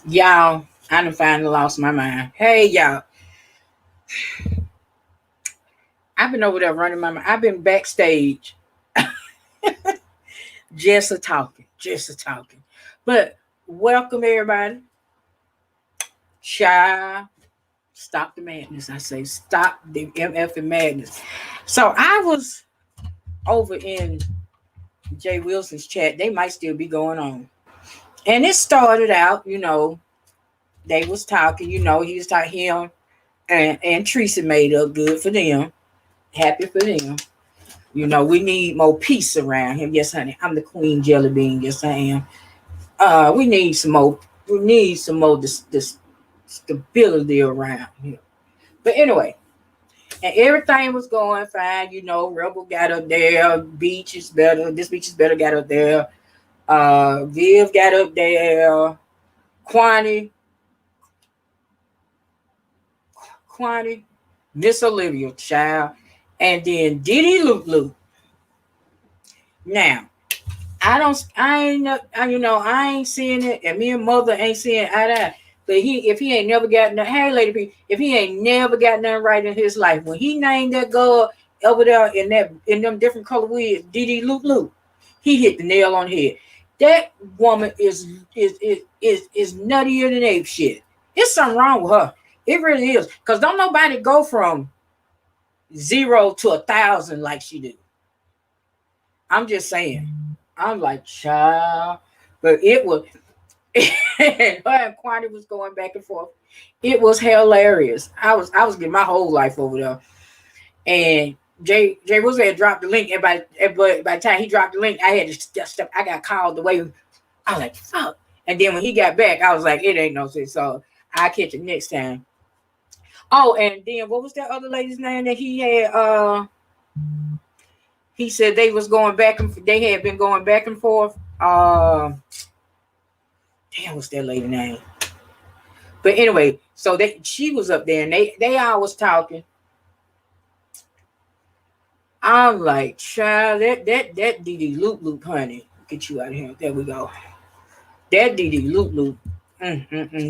Y'all, I done finally lost my mind. Hey, y'all. I've been over there running my mind. I've been backstage just a talking. Just a talking. But welcome, everybody. Child, stop the madness. I say stop the MF and madness. So I was over in Jay Wilson's chat. They might still be going on. And it started out, they was talking, he was talking him and Teresa made up good for them. Happy for them. We need more peace around him. Yes, honey. I'm the queen jelly bean. Yes, I am. We need some more. We need some more this stability around here. But anyway, and everything was going fine. Rebel got up there. Beach is better. This beach is better. Got up there. Viv got up there. Kwani, Miss Olivia, child, and then Diddy Loop Loop. Now, I ain't seeing it, and me and mother ain't seeing eye to eye. But if he ain't never got nothing, hey lady P, if he ain't never got nothing right in his life, when he named that girl over there in them different color wigs, Diddy Loop Loop, he hit the nail on the head. That woman is nuttier than ape shit. There's something wrong with her. It really is. Cause don't nobody go from 0 to 1,000 like she do. I'm just saying. I'm like, child. But it was her and Quantity was going back and forth. It was hilarious. I was getting my whole life over there. And Jay was there, dropped the link, and by the time he dropped the link, I had to step. I got called the way. I was like, fuck. And then when he got back, I was like, it ain't no sense. So I'll catch it next time. Oh, and then what was that other lady's name that he had? He said they was going back and they had been going back and forth. Damn, what's that lady name? But anyway, so she was up there and they all was talking. I'm like, child, that DD Loop Loop, honey. Get you out of here. There we go. That DD Loop Loop.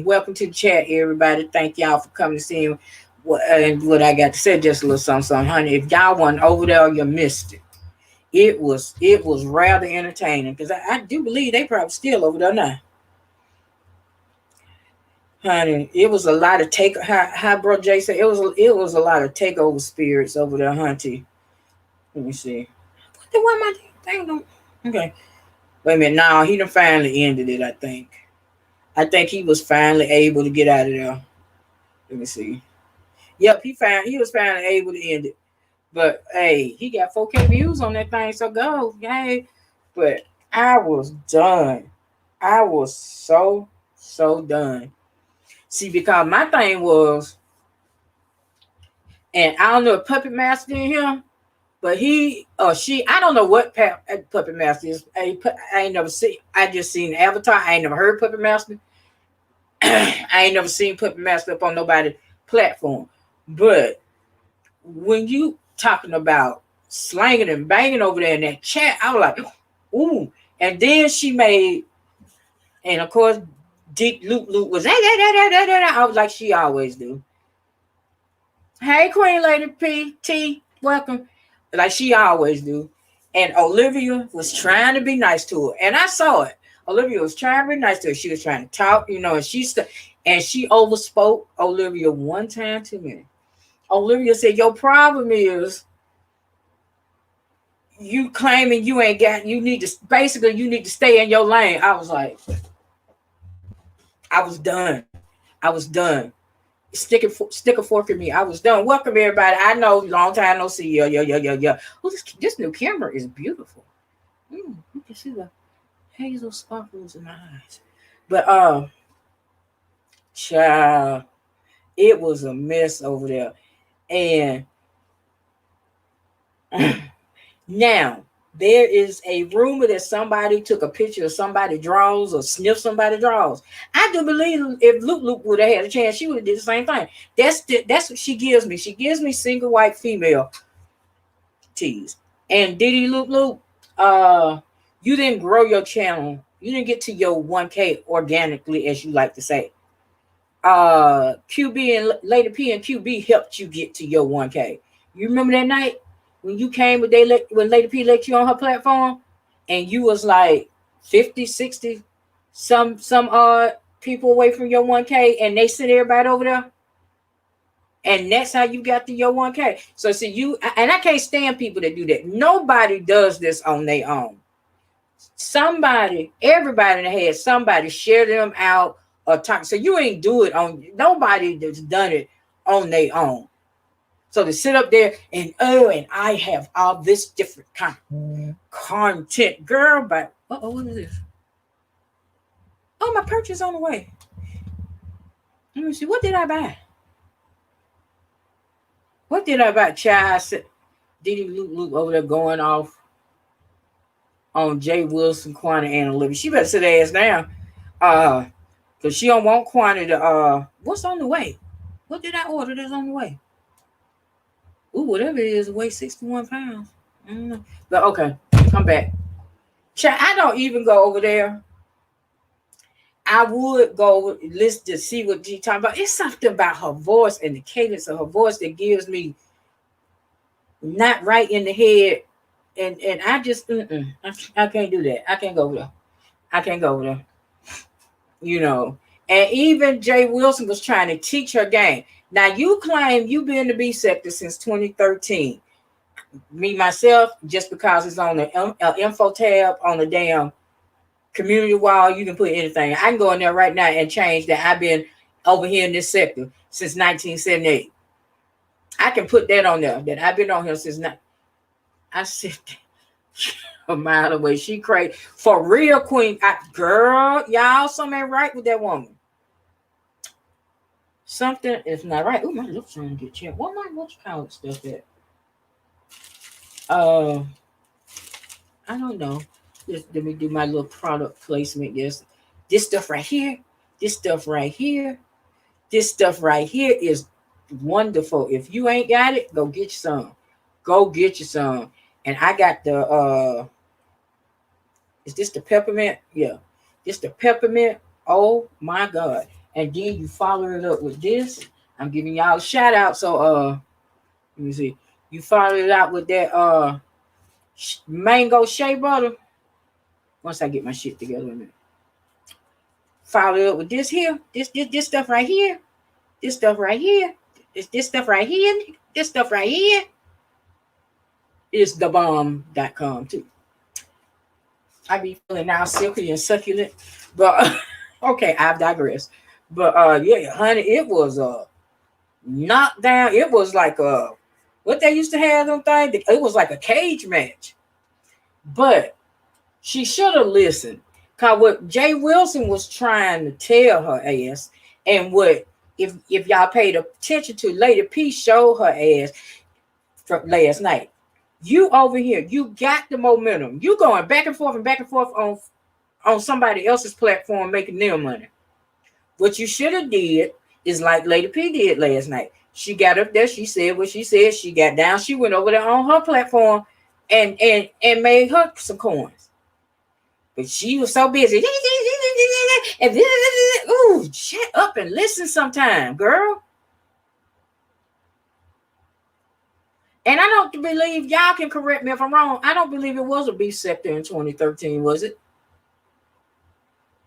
Welcome to the chat, everybody. Thank y'all for coming to see what I got to say. Just a little something, honey. If y'all wasn't over there, you missed it. It was rather entertaining because I do believe they probably still over there now. Honey, it was a lot of how bro Jay said it was a lot of takeover spirits over there, hunty. Let me see. What my thing? Okay. Wait a minute. No, he done finally ended it, I think. I think he was finally able to get out of there. Let me see. Yep, he was finally able to end it. But hey, he got 4K views on that thing, so go. Yay. But I was done. I was so done. See, because my thing was, and I don't know if Puppet Master in here, but he or she, I don't know what Puppet Master is. I ain't never seen. I just seen Avatar. I ain't never heard Puppet Master. I ain't never seen Puppet Master up on nobody's platform. But when you talking about slanging and banging over there in that chat, I was like, ooh. And then she made, and of course, Dick Loop was I was like, she always do. Hey, Queen Lady P.T., welcome. Like she always do. And Olivia was trying to be nice to her. And I saw it. Olivia was trying to be nice to her. She was trying to talk, and she overspoke Olivia one time too many. Olivia said, your problem is you claiming you ain't got, you need to stay in your lane. I was like, I was done. Stick a fork in me. I was done. Welcome everybody. I know, long time no see. Yeah. Oh, this new camera is beautiful. You can see the hazel sparkles in my eyes. But child, it was a mess over there. And now there is a rumor that somebody took a picture of somebody draws or sniffed somebody draws. I do believe if Loop would have had a chance, she would have did the same thing. That's what she gives me. She gives me single white female tease. And Diddy Loop, you didn't grow your channel You didn't get to your 1K organically, as you like to say. QB and Lady P and QB helped you get to your 1K. You remember that night when you came when Lady P let you on her platform, and you was like 50, 60, some people away from your 1K, and they sent everybody over there. And that's how you got to your 1K. So see, you and I can't stand people that do that. Nobody does this on their own. Everybody that had somebody share them out or talk. So you ain't do it on nobody that's done it on their own. So to sit up there and I have all this different kind of content, girl. But what is this? Oh, my purchase on the way. Let me see. What did I buy? What did I buy? Child, Diddy Luke over there going off on Jay Wilson, Quanta, and Olivia. She better sit her ass down. Because she don't want Quanta to what's on the way? What did I order that's on the way? Ooh, whatever it is, weigh 61 pounds. But okay, come back. Child, I don't even go over there. I would go listen to see what she talking about. It's something about her voice and the cadence of her voice that gives me not right in the head. And I just I can't do that. I can't go over there. I can't go over there. You know. And even Jay Wilson was trying to teach her game. Now you claim you've been in the B sector since 2013. Me myself, just because it's on the info tab on the damn community wall, you can put anything. I can go in there right now and change that I've been over here in this sector since 1978. I can put that on there, that I've been on here since I said a mile away. She crazy. For real, Queen. Girl, y'all, something ain't right with that woman. Something is not right. Oh, my lips trying to get checked. What you call it stuff at? I don't know. Just let me do my little product placement. Yes, this stuff right here. This stuff right here. This stuff right here is wonderful. If you ain't got it, go get you some. Go get you some. And I got the is this the peppermint? Yeah. This the peppermint. Oh my God. And then you follow it up with this. I'm giving y'all a shout out. So let me see. You follow it out with that mango shea butter. Once I get my shit together in a minute. Follow it up with this here. This stuff right here. This stuff right here. This stuff right here. This stuff right here. Is thebomb.com too. I be feeling now silky and succulent. But okay, I've digressed. But yeah, honey, it was knocked down. It was like what they used to have them things. It was like a cage match. But she should have listened. Cause what Jay Wilson was trying to tell her ass, and what if y'all paid attention to Lady P showed her ass from last night. You over here, you got the momentum. You going back and forth on somebody else's platform making them money. What you should have did is like Lady P did last night. She got up there, she said what she said, she got down, she went over there on her platform and made her some coins. But she was so busy. Ooh, shut up and listen sometime, girl. And I don't believe, y'all can correct me if I'm wrong, I don't believe it was a B sector in 2013, was it?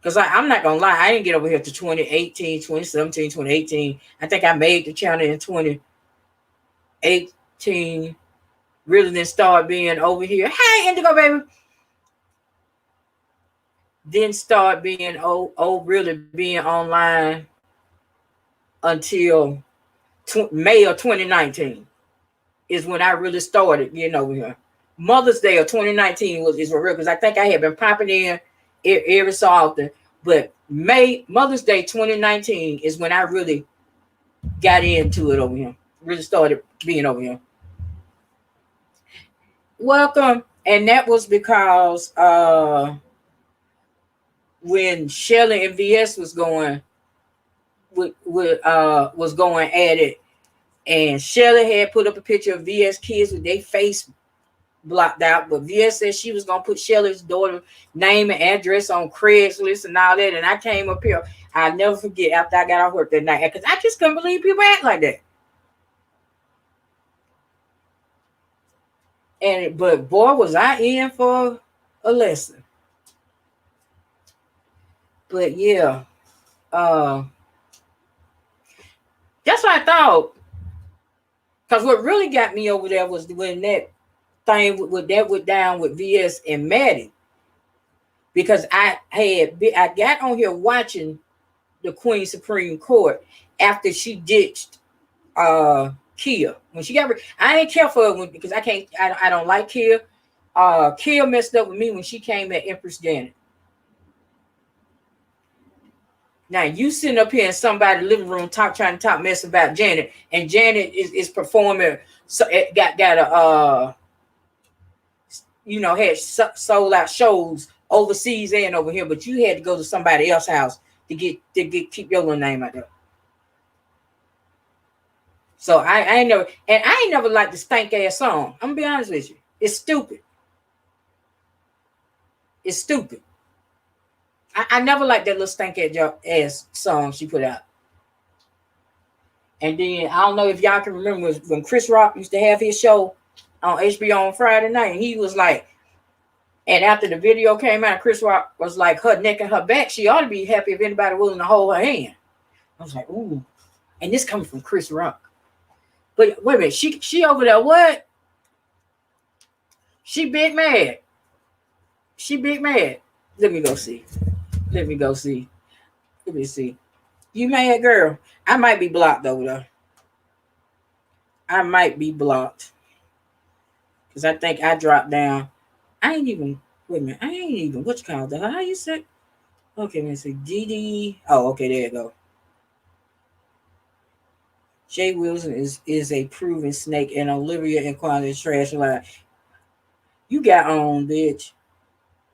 Because I'm not going to lie, I didn't get over here to 2018, 2017, 2018. I think I made the channel in 2018. Really didn't start being over here. Hey, Indigo, baby. Didn't start being, really being online until May of 2019. Is when I really started getting over here. Mother's Day of 2019 is for real, because I think I had been popping in every so often. But Mother's Day 2019 is when I really got into it over here. Really started being over here. Welcome. And that was because when Shelly and VS was going was going at it. And Shelly had put up a picture of VS kids with their face blocked out. But VS said she was gonna put Shelly's daughter's name and address on Craigslist and all that. And I came up here. I'll never forget after I got off work that night, because I just couldn't believe people act like that. But boy, was I in for a lesson. But yeah, that's what I thought. Because what really got me over there was when that thing with that went down with VS and Maddie. Because I got on here watching the Queen Supreme Court after she ditched Kia. When she got I ain't care for her because I don't like Kia. Kia messed up with me when she came at Empress Janet. Now you sitting up here in somebody's living room trying to talk mess about Janet, and Janet is performing. So it got a had sold out shows overseas and over here, but you had to go to somebody else's house to keep your little name out there. So I ain't never liked the stank ass song. I'm gonna be honest with you. It's stupid. It's stupid. I never liked that little stank ass song she put out. And then I don't know if y'all can remember when Chris Rock used to have his show on HBO on Friday night, and he was like, and after the video came out, Chris Rock was like, her neck and her back, she ought to be happy if anybody willing to hold her hand. I was like, ooh. And this coming from Chris Rock. But wait a minute, she over there, what? She big mad. She big mad. Let me see. Let me see. You mad, girl? I might be blocked over there. I might be blocked. Because I think I dropped down. Wait a minute. What you call that? How you say? Okay, let me see. DD. Oh, okay, there you go. Jay Wilson is a proven snake, and Olivia and Quan is trash line. You got on, bitch.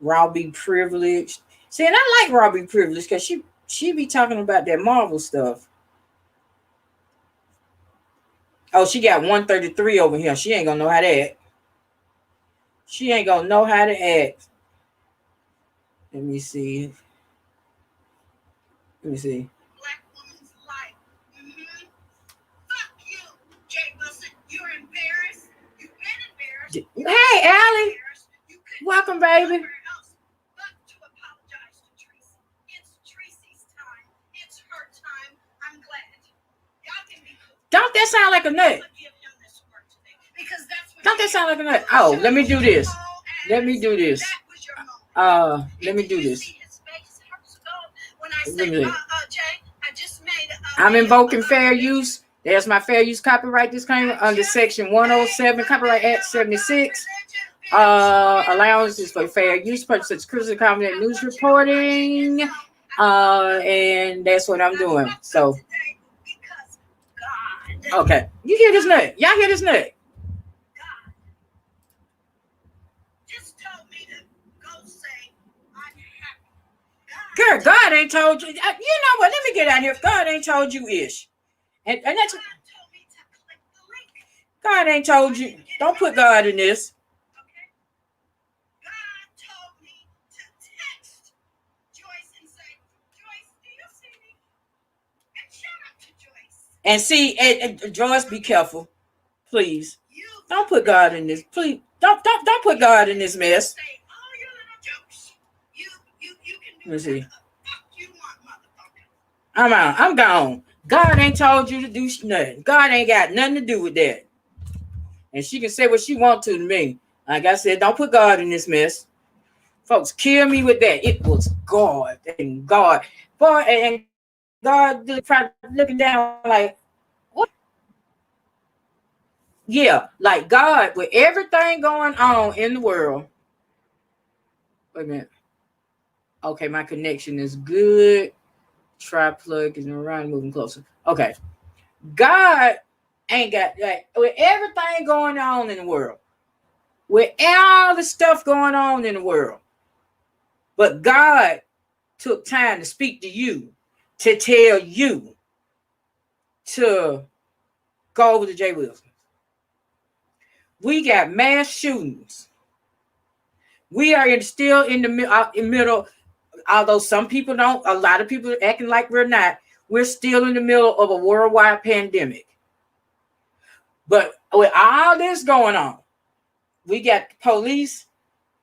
Robbie privileged. See, and I like Robbie privileged because she be talking about that Marvel stuff. Oh, she got 133 over here. She ain't gonna know how to act. She ain't gonna know how to act. Let me see. Black woman's life. Mm-hmm. Fuck you, Jay Wilson. You're embarrassed. You've been embarrassed. Hey, Allie. Welcome, baby. To apologize to Tracy. It's Tracy's time. It's her time. I'm glad. Y'all can be cool. Don't that sound like a nut? Don't that sound like a nut? Oh, let me do this. Let me do this. I'm invoking fair use. There's my fair use copyright disclaimer under section 107, Copyright Act 76. Allowances for fair use purposes, critical comment, news reporting. And that's what I'm doing. So, okay. You hear this nut? Y'all hear this nut? Girl, God ain't told you. You know what? Let me get out here. God ain't told you ish. And that's God ain't told you. Don't put God in this. God told me to text Joyce and say, Joyce, do you see me? And shout out to Joyce. And see, and Joyce, be careful. Please. Don't put God in this. Please. Don't put God in this mess. Let me see. I'm out. I'm gone. God ain't told you to do nothing. God ain't got nothing to do with that. And she can say what she wants to me. Like I said, don't put God in this mess. Folks, kill me with that. It was God and God. Boy, and God looking down like, what? Yeah, like God, with everything going on in the world. Wait a minute. Okay, my connection is good. Try plugging around, moving closer. Okay. God ain't got, like, with everything going on in the world, with all the stuff going on in the world, but God took time to speak to you, to tell you to go over to Jay Wilson. We got mass shootings. We are still in the middle, although some people don't, a lot of people are acting like we're not. We're still in the middle of a worldwide pandemic. But with all this going on, we got police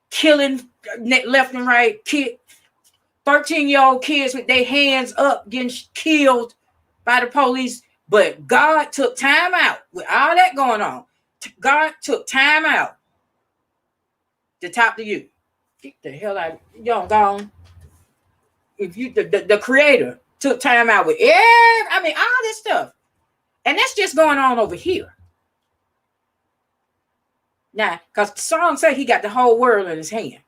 killing left and right, 13-year-old kids with their hands up getting killed by the police. But God took time out with all that going on. God took time out to talk to you. Get the hell out. Y'all gone. If you the creator took time out with all this stuff. And that's just going on over here. Now, because the song said he got the whole world in his hand.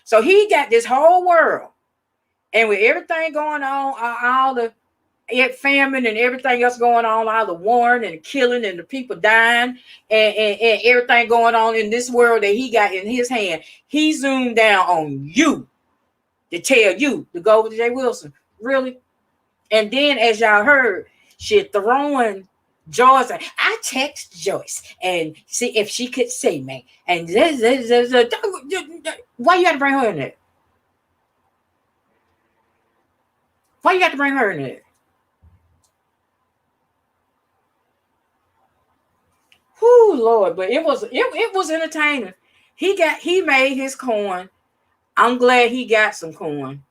So he got this whole world. And with everything going on, all the famine and everything else going on, all the warring and the killing and the people dying and everything going on in this world that he got in his hand, he zoomed down on you to tell you to go with Jay Wilson. Really? And then, as y'all heard, she throwing Joyce. I text Joyce and see if she could see me. And why you got to bring her in there? Why you got to bring her in there? Whoo, Lord! But it was entertaining. He made his coin. I'm glad he got some coin.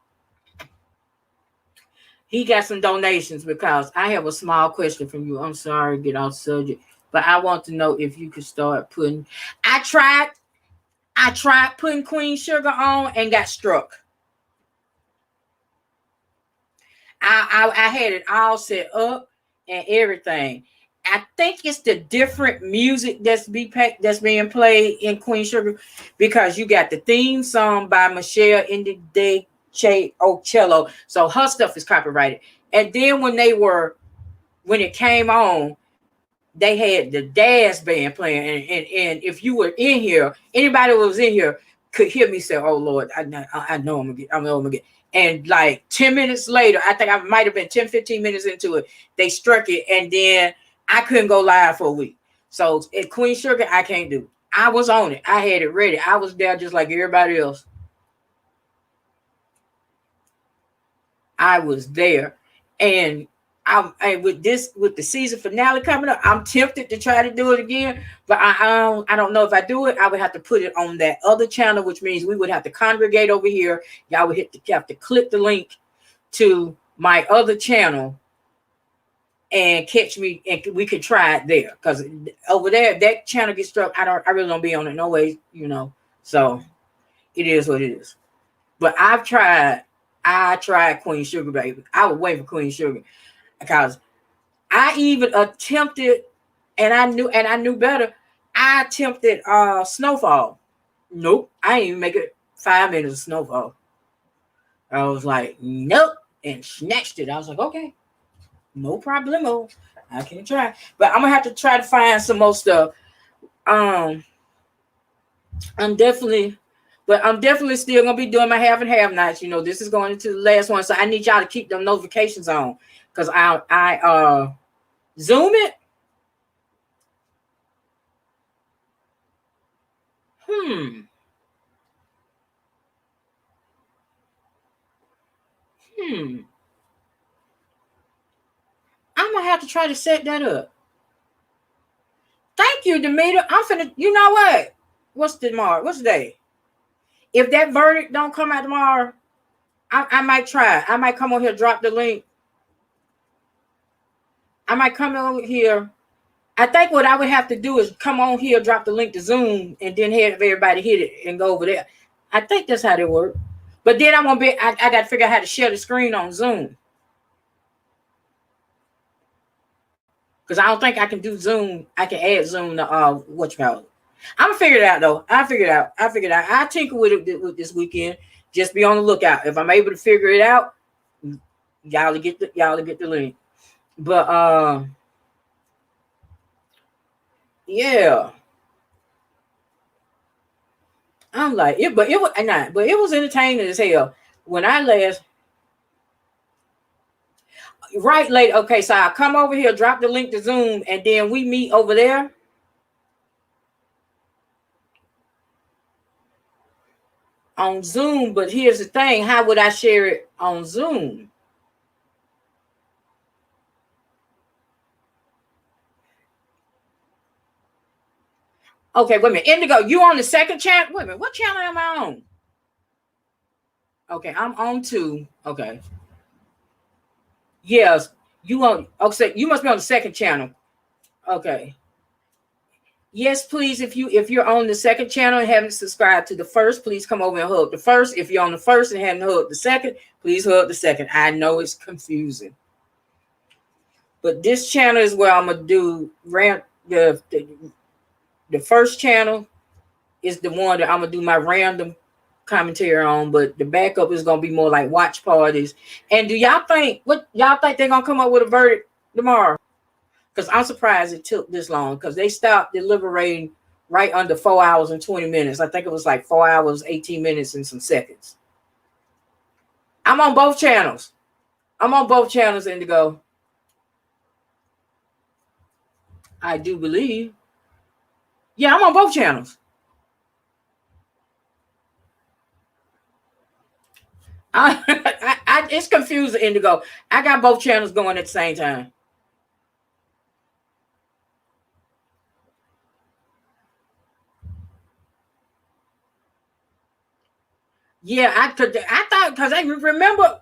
He got some donations because I have a small question from you. I'm sorry to get off subject, but I want to know if you could start putting. I tried putting Queen Sugar on and got struck. I had it all set up and everything. I think it's the different music that's being played in Queen Sugar, because you got the theme song by Michelle Ocello, so her stuff is copyrighted. And then when it came on, they had the Daz band playing, and if you were in here, anybody who was in here could hear me say, "Oh Lord, I know I'm gonna get." And like 10 minutes later, I think I might have been 10, 15 minutes into it, they struck it, and then I couldn't go live for a week. So at Queen Sugar, I can't do. I was on it. I had it ready. I was there just like everybody else. I was there. And with the season finale coming up, I'm tempted to try to do it again. But I don't know if I do it. I would have to put it on that other channel, which means we would have to congregate over here. Y'all would have to click the link to my other channel and catch me, and we could try it there, because over there, if that channel gets struck, I really don't be on it no way, so it is what it is. But I tried Queen Sugar, baby. I would wait for Queen Sugar, because I even attempted, and I knew better. I attempted Snowfall. Nope, I didn't even make it 5 minutes of Snowfall. I was like, nope, and snatched it. I was like, okay. No problemo. I can try. But I'm gonna have to try to find some more stuff. I'm definitely still gonna be doing my half and half nights. This is going into the last one. So I need y'all to keep them notifications on. Because I Zoom it. I'm gonna have to try to set that up. Thank you, Demeter. I'm finna. You know what? What's tomorrow? What's the day? If that verdict don't come out tomorrow, I might try. I might come over here, drop the link. I might come over here. I think what I would have to do is come on here, drop the link to Zoom, and then have everybody hit it and go over there. I think that's how they work. But then I got to figure out how to share the screen on Zoom. Because I don't think I can do Zoom. I can add Zoom to what you call it. I'm gonna figure it out though. I'll figure it out. I'll tinker with it this weekend. Just be on the lookout. If I'm able to figure it out, y'all get the link. But yeah. I'm like it, but it was entertaining as hell. When I last right late, okay, so I'll come over here, drop the link to Zoom, and then we meet over there. on Zoom, but here's the thing. How would I share it on Zoom? Okay, wait a minute. Indigo, you on the second channel? Wait a minute. What channel am I on? Okay, I'm on 2. Okay. Yes, you on. Okay, you must be on the second channel. Okay. Yes, please. If you're on the second channel and haven't subscribed to the first, please come over and hug the first. If you're on the first and haven't hugged the second, please hug the second. I know it's confusing, but this channel is where I'm gonna do the first channel is the one that I'm gonna do my random commentary on, but the backup is gonna be more like watch parties. And do y'all think they're gonna come up with a verdict tomorrow? Because I'm surprised it took this long, because they stopped deliberating right under 4 hours and 20 minutes. I think it was like 4 hours, 18 minutes, and some seconds. I'm on both channels. Indigo. I do believe. Yeah, I'm on both channels. It's confusing, Indigo. I got both channels going at the same time. Yeah, I thought, because I remember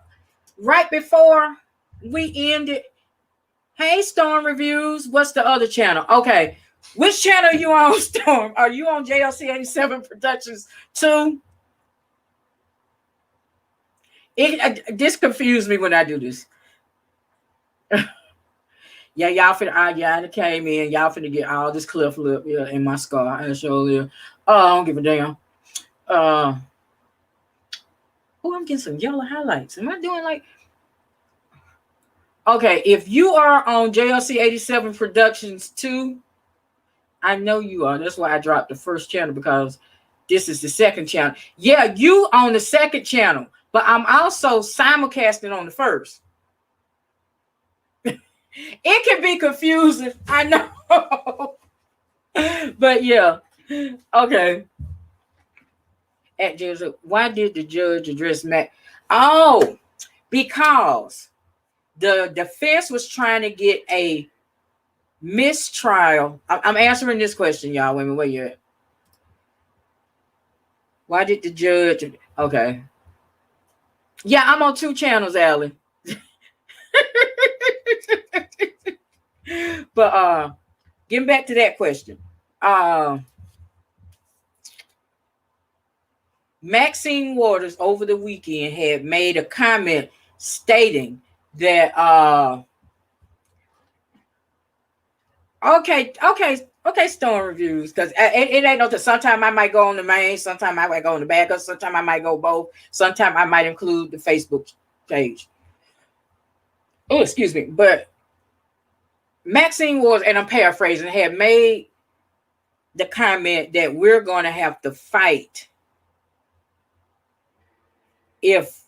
right before we ended. Hey, Storm Reviews. What's the other channel? Okay. Which channel are you on, Storm? Are you on JLC87 Productions 2? This confused me when I do this. Yeah, y'all finna, I came in. Y'all finna get all this cliff lip in my scar. I show you. Oh, I don't give a damn. Oh, I'm getting some yellow highlights. Am I doing like... Okay, if you are on JLC87 Productions 2, I know you are. That's why I dropped the first channel, because this is the second channel. Yeah, you on the second channel, but I'm also simulcasting on the first. It can be confusing, I know. But yeah, okay. At judge, why did the judge address Matt? Oh, because the defense was trying to get a mistrial. I'm answering this question, y'all. Wait a minute, where you at? Why did the judge? Okay. Yeah, I'm on 2 channels, Allie. But getting back to that question. Maxine Waters over the weekend had made a comment stating that okay, Storm Reviews, because it ain't no. Sometimes I might go on the main, sometimes I might go on the backup, sometimes I might go both, sometimes I might include the Facebook page. Oh, excuse me. But Maxine Waters, and I'm paraphrasing, had made the comment that we're going to have to fight if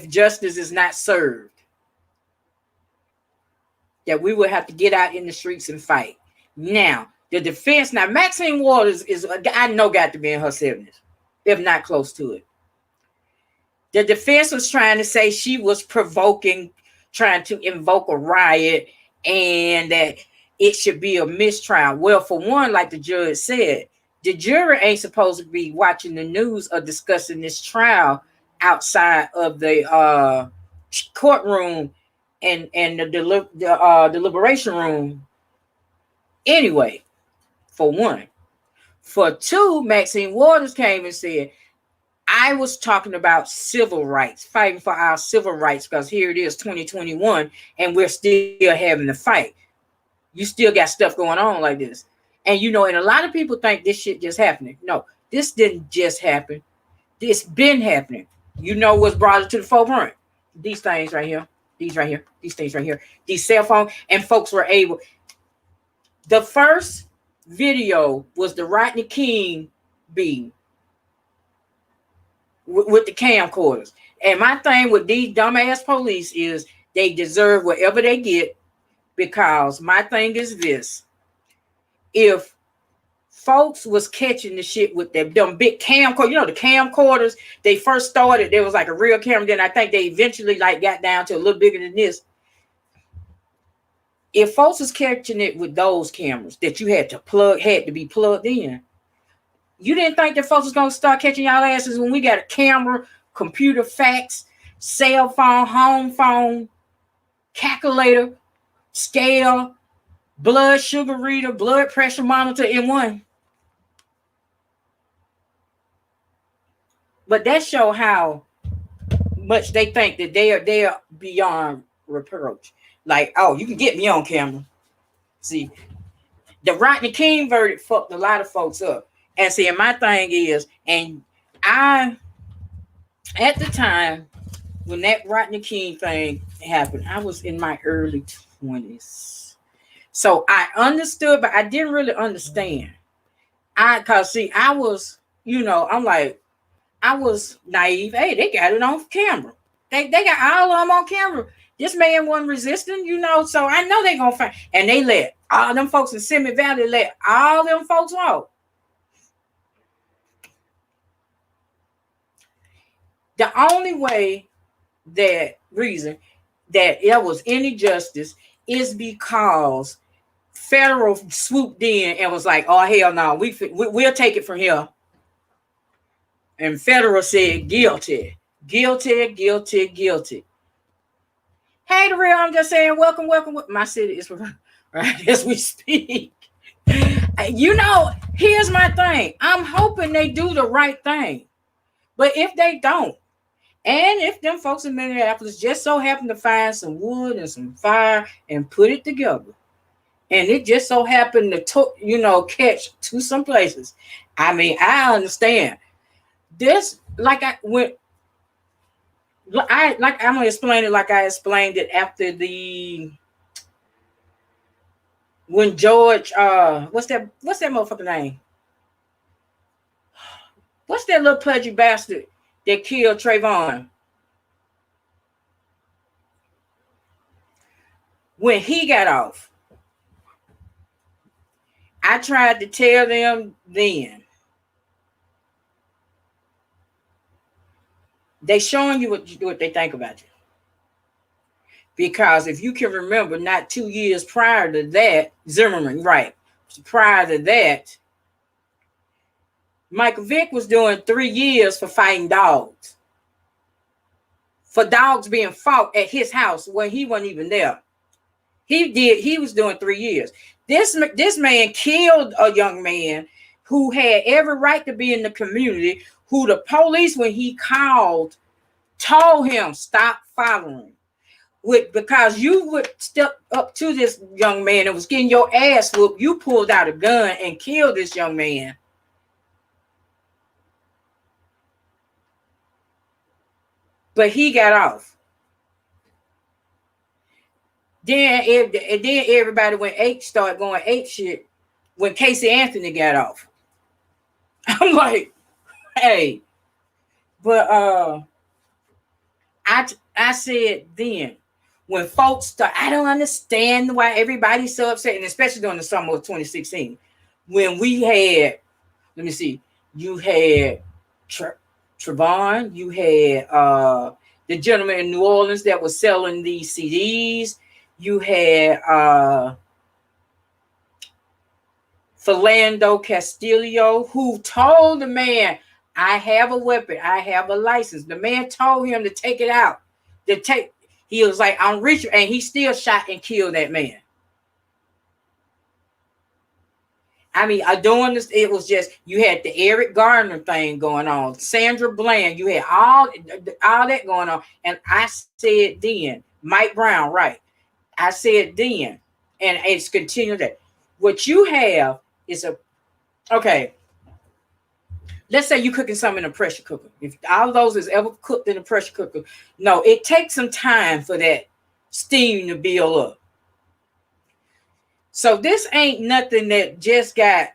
justice is not served. That we will have to get out in the streets and fight. Now, the defense, now Maxine Waters is, I know, got to be in her 70s, if not close to it. The defense was trying to say she was provoking, trying to invoke a riot, and that it should be a mistrial. Well, for one, like the judge said, the jury ain't supposed to be watching the news or discussing this trial outside of the courtroom and the deliberation room. Anyway, for one. For two, Maxine Waters came and said, I was talking about civil rights, fighting for our civil rights, because here it is, 2021, and we're still having to fight. You still got stuff going on like this. And and a lot of people think this shit just happening. No, this didn't just happen. This been happening. What's brought it to the forefront? These things right here. These right here. These things right here. These cell phones. And folks were able. The first video was the Rodney King beating with the camcorders. And my thing with these dumbass police is they deserve whatever they get, because my thing is this. If folks was catching the shit with them big camcorder. You know, the camcorders, they first started, there was like a real camera. Then I think they eventually like got down to a little bigger than this. If folks was catching it with those cameras that you had to be plugged in, you didn't think that folks was gonna start catching y'all asses when we got a camera, computer, fax, cell phone, home phone, calculator, scale, blood sugar reader, blood pressure monitor in one. But that show how much they think that they are beyond reproach. Like, oh, you can get me on camera. See, the Rodney King verdict fucked a lot of folks up. And see, my thing is, and I, at the time when that Rodney King thing happened, I was in my early 20s. So I understood, but I didn't really understand. Cause see, I was, I'm like, I was naive. Hey, they got it on camera. They got all of them on camera. This man wasn't resisting, so I know they gonna find. And they let all them folks in Simi Valley let all them folks walk. The only way that there was any justice is because federal swooped in and was like, oh, hell no, we'll take it from here. And federal said guilty. Hey, the real, I'm just saying, welcome. My city is right as we speak. Here's my thing. I'm hoping they do the right thing. But if they don't, and if them folks in Minneapolis just so happen to find some wood and some fire and put it together, and it just so happened to, catch to some places, I mean, I understand. This, I'm gonna explain it like I explained it after when George, what's that motherfucker name? What's that little pudgy bastard that killed Trayvon? When he got off, I tried to tell them then. They showing you what they think about you. Because if you can remember, not 2 years prior to that, Zimmerman, right? Prior to that, Michael Vick was doing 3 years for fighting dogs. For dogs being fought at his house when he wasn't even there. He was doing 3 years. This man killed a young man who had every right to be in the community, who the police, when he called, told him, stop following. Because you would step up to this young man that was getting your ass whooped, you pulled out a gun and killed this young man. But he got off. Then everybody started going ape shit when Casey Anthony got off. I'm like, hey, but I said then, when folks start, I don't understand why everybody's so upset, and especially during the summer of 2016, when we had, let me see, you had Trayvon, you had the gentleman in New Orleans that was selling these CDs, you had Philando Castillo, who told the man, I have a weapon, I have a license. The man told him to take it out. He was like, I'm rich, and he still shot and killed that man. I mean, doing this, it was just, you had the Eric Gardner thing going on, Sandra Bland, you had all that going on. And I said then, Mike Brown, right? I said then, and it's continued that. What you have is okay, let's say you're cooking something in a pressure cooker. If all of those is ever cooked in a pressure cooker, no, it takes some time for that steam to build up. So this ain't nothing that just got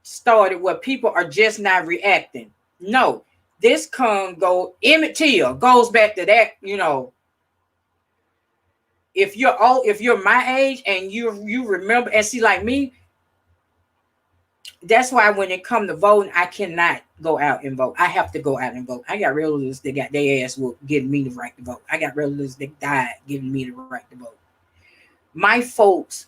started where people are just not reacting. No, this Emmett Till goes back to that, if you're old, if you're my age and you remember, and see, like me, that's why when it come to voting, I cannot go out and vote. I have to go out and vote. I got relatives that got their ass whooped giving me the right to vote. I got relatives that died giving me the right to vote. My folks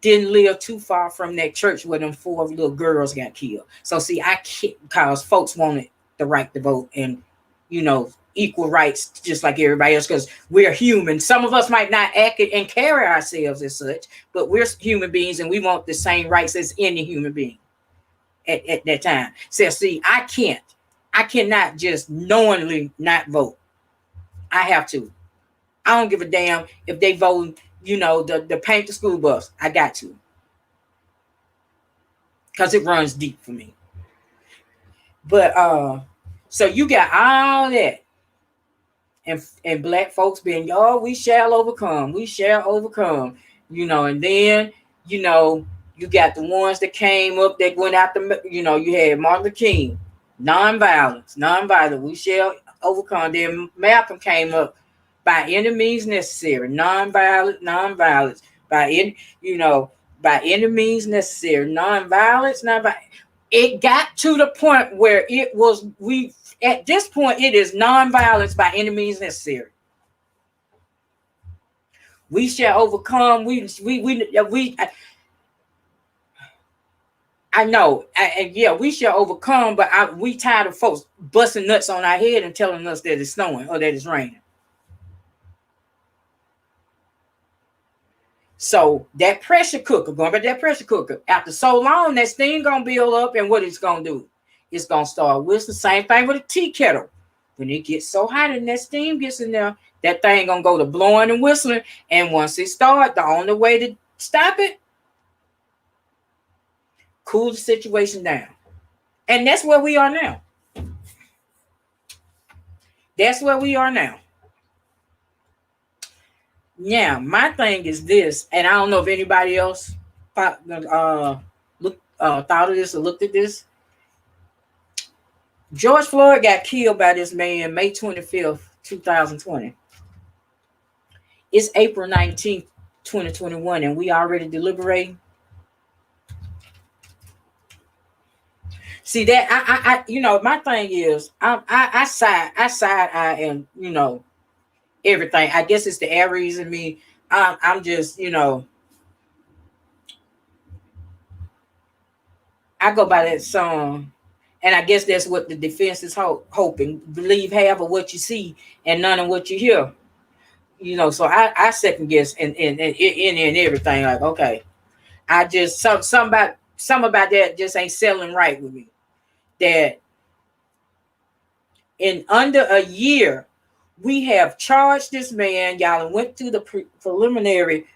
didn't live too far from that church where them 4 little girls got killed. So see, I can't, because folks wanted the right to vote and, you know, equal rights just like everybody else, because we're human. Some of us might not act and carry ourselves as such, but we're human beings and we want the same rights as any human being at that time. So see, I cannot just knowingly not vote. I have to. I don't give a damn if they vote, you know, the paint the school bus. I got to. Because it runs deep for me. But so you got all that. And black folks being, oh, we shall overcome. We shall overcome. You know, and then, you know, you got the ones that came up that went out the, you know, you had Martin Luther King, nonviolent. We shall overcome. Then Malcolm came up, by any means necessary, nonviolence, by any, you know, by any means necessary, nonviolence. It got to the point where it was, we, at this point, it is nonviolence by any means necessary. We shall overcome. I know, yeah, we shall overcome, but we tired of folks busting nuts on our head and telling us that it's snowing or that it's raining. So that pressure cooker, going back to that pressure cooker, after so long, that steam gonna build up, and what it's gonna do? It's gonna start whistling. Same thing with a tea kettle. When it gets so hot and that steam gets in there, that thing gonna go to blowing and whistling. And once it starts, the only way to stop it, cool the situation down. And that's where we are now. That's where we are now. Now, my thing is this, and I don't know if anybody else thought of this or looked at this. George Floyd got killed by this man May 25th, 2020. It's April 19th, 2021, and we already deliberating. See that I you know, my thing is I side and, you know, everything. I guess it's the Aries in me. I'm just, you know, I go by that song, and I guess that's what the defense is hoping. Believe half of what you see and none of what you hear. You know, so I second guess and everything. Like, okay, I just some about that just ain't selling right with me. That in under a year, we have charged this man. Y'all went through the preliminary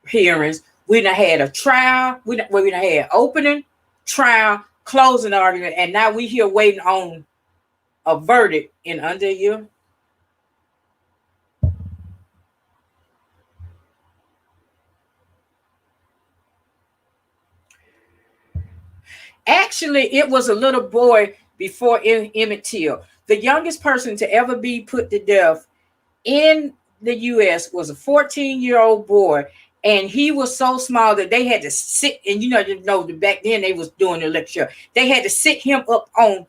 hearings. We done had a trial. We done had opening, trial, closing argument, and now we here waiting on a verdict in under a year. Actually, it was a little boy before Emmett Till. The youngest person to ever be put to death in the U.S. was a 14-year-old boy, and he was so small that they had to sit, and you know back then they was doing the lecture. They had to sit him up on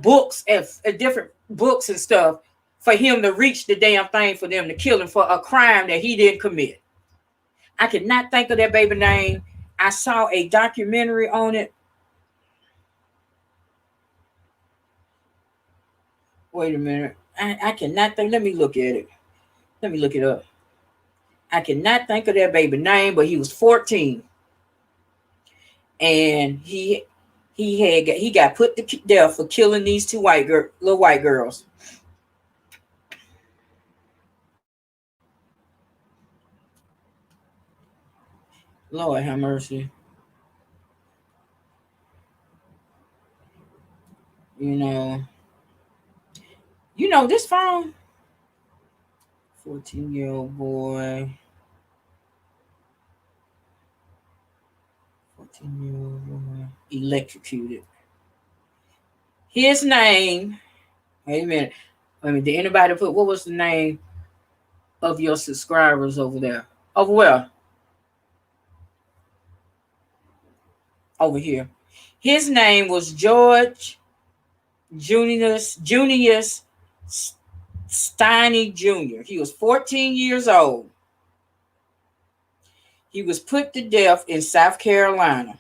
books and different books and stuff for him to reach the damn thing for them to kill him for a crime that he didn't commit. I could not think of that baby name. I saw a documentary on it. Wait a minute. I cannot think. Let me look at it. Let me look it up. I cannot think of that baby name, but he was 14. And he got put to death for killing these two little white girls. Lord have mercy. You know this phone. 14-year-old boy. 14-year-old boy electrocuted. His name. Wait a minute. Did anybody put, what was the name of your subscribers over there? Over where? over here. His name was George Junius Steiny Jr. He was 14 years old. He was put to death in South Carolina.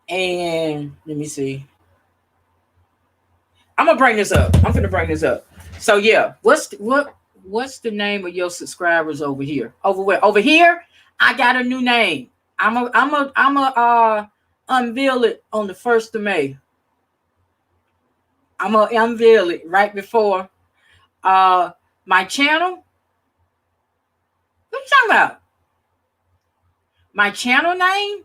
And let me see. I'm gonna bring this up. I'm gonna bring this up. So yeah, what's the name of your subscribers over here? Over where? Over here, I got a new name. I'm a unveil it on the 1st of May. I'm gonna unveil it right before my channel. What are you talking about? My channel name?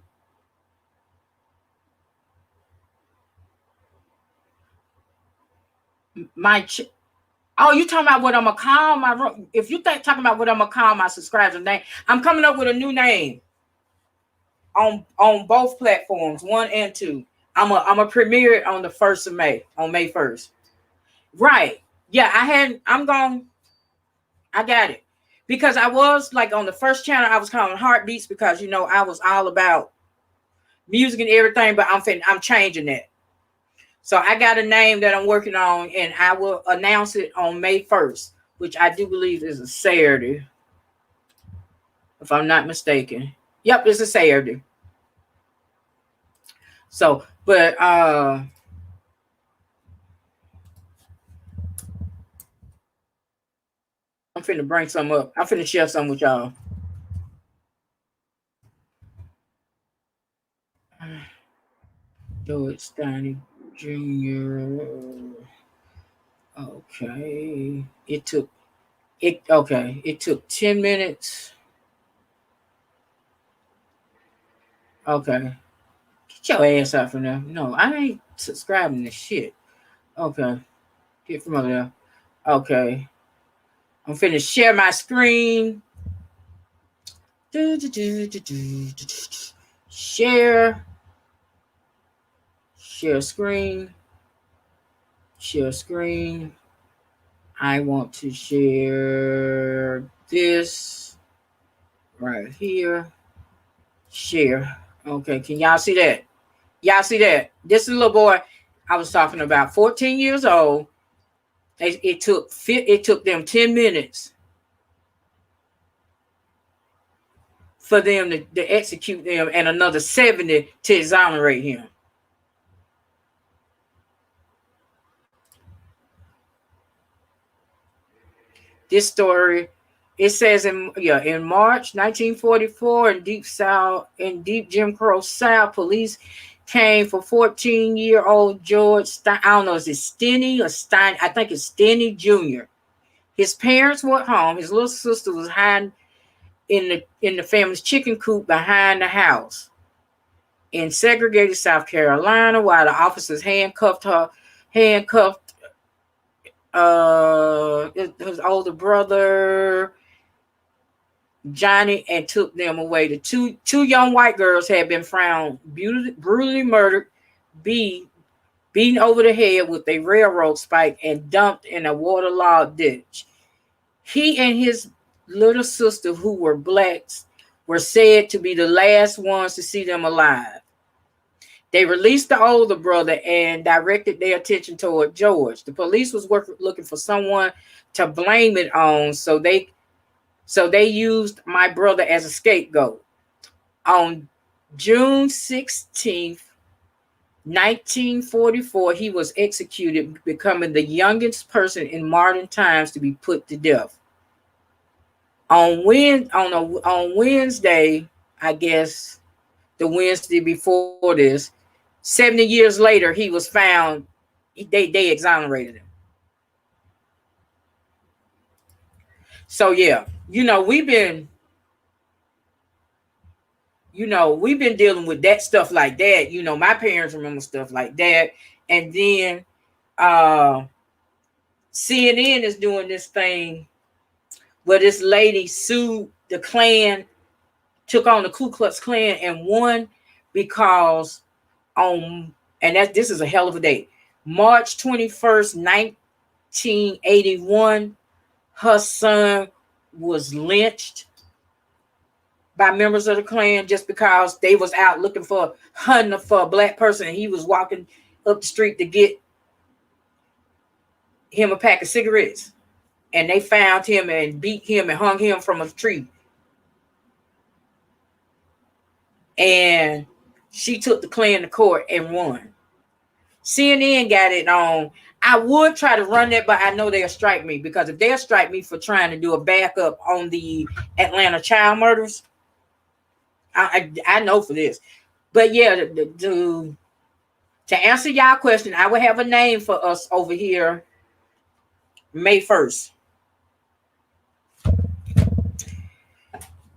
Oh, you talking about what I'm gonna call my? If you talking about what I'm gonna call my subscribers name, I'm coming up with a new name on both platforms, 1 and 2. I'm a premiere it on the 1st of May, on May 1st. Right? Yeah, I got it because I was like on the first channel. I was calling Heartbeats because I was all about music and everything, but I'm changing that. So I got a name that I'm working on, and I will announce it on May 1st, which I do believe is a Saturday, if I'm not mistaken. Yep, it's a Saturday. So, but I'm finna bring some up. I'm finna share some with y'all. George Steiny Jr. Okay. It took 10 minutes. Okay. Get your ass out from there. No, I ain't subscribing to shit. Okay. Get from over there. Okay. I'm finna share my screen. Share. Share screen. Share screen. I want to share this right here. Share. Okay, can y'all see that? Y'all see that? This is a little boy I was talking about, 14 years old. It took them 10 minutes for them to execute them, and another 70 to exonerate him. This story, it says in March 1944 in deep Jim Crow South, police came for 14-year-old George Stein. I don't know, is it Steny or Stein? I think it's Steny Jr. His parents were at home. His little sister was hiding in the family's chicken coop behind the house in segregated South Carolina, while the officers handcuffed his older brother Johnny, and took them away. The two young white girls had been found brutally murdered, beaten over the head with a railroad spike, and dumped in a waterlogged ditch. He and his little sister, who were blacks, were said to be the last ones to see them alive. They released the older brother and directed their attention toward George. The police was looking for someone to blame it on, so they used my brother as a scapegoat. On June 16th, 1944, he was executed, becoming the youngest person in modern times to be put to death. On Wednesday, I guess the Wednesday before this, 70 years later, he was found. They exonerated him. So yeah, we've been dealing with that stuff like that. My parents remember stuff like that. And then CNN is doing this thing where this lady sued the Klan, took on the Ku Klux Klan, and won because this is a hell of a date. March 21st, 1981, her son was lynched by members of the Klan just because they was out looking for hunting for a black person, and he was walking up the street to get him a pack of cigarettes, and they found him and beat him and hung him from a tree. And she took the Klan to court and won. CNN got it on. I would try to run that, but I know they'll strike me, because if they'll strike me for trying to do a backup on the Atlanta child murders, I know for this. But yeah, to answer y'all question, I will have a name for us over here May 1st.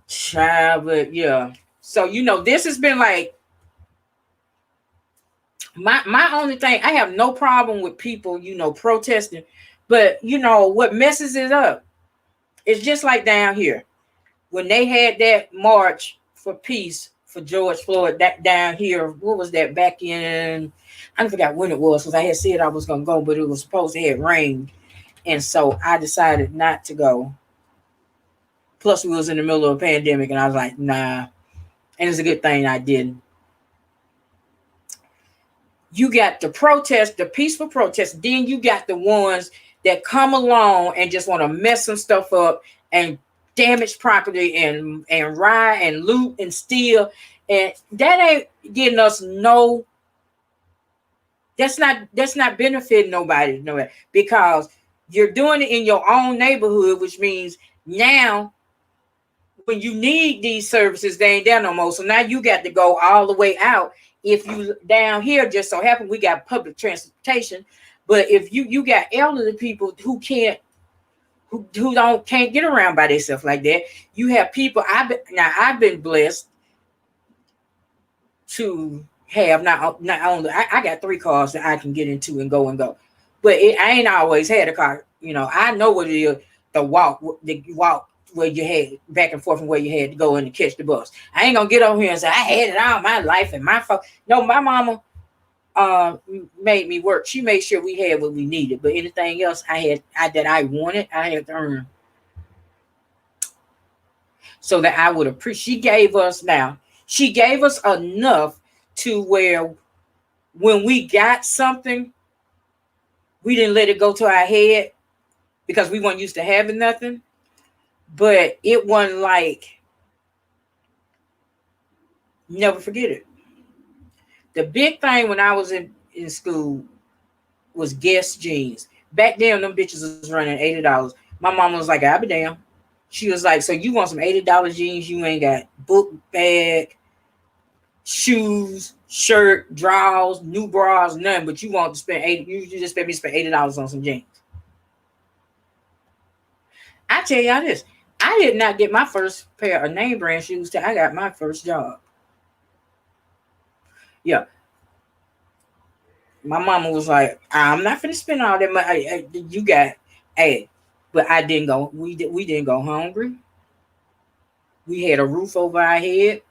Child, but yeah. So, you know, this has been like my only thing. I have no problem with people, you know, protesting, but you know what messes it up? It's just like down here when they had that march for peace for George Floyd. That down here, what was that back in? I forgot when it was, because I had said I was gonna go, but it was supposed to have rained, and so I decided not to go. Plus, we was in the middle of a pandemic, and I was like, nah. And it's a good thing I didn't. You got the protest, the peaceful protest. Then you got the ones that come along and just want to mess some stuff up and damage property and riot and loot and steal. And that ain't getting us no. That's not benefiting nobody, no, because you're doing it in your own neighborhood, which means now when you need these services, they ain't there no more. So now you got to go all the way out. If you down here, just so happen we got public transportation, but if you got elderly people who can't get around by themselves like that, you have people. I've been blessed to have not only I got 3 cars that I can get into and go, but I ain't always had a car. You know, I know what it is the walk where you had back and forth and where you had to go in to catch the bus. I ain't gonna get over here and say I had it all my life and my fault. No, my mama made me work. She made sure we had what we needed, but anything else that I wanted, I had to earn. So that I would appreciate. She gave us enough to where when we got something, we didn't let it go to our head because we weren't used to having nothing. But it wasn't like, never forget it. The big thing when I was in school was Guess jeans. Back then, them bitches was running $80. My mama was like, I'll be damn. She was like, so you want some $80 jeans? You ain't got book bag, shoes, shirt, drawers, new bras, nothing, but you want to spend you just spend $80 on some jeans. I tell y'all this, I did not get my first pair of name brand shoes till I got my first job. Yeah. My mama was like, I'm not finna spend all that money. You got, but I didn't go. We didn't go hungry. We had a roof over our head.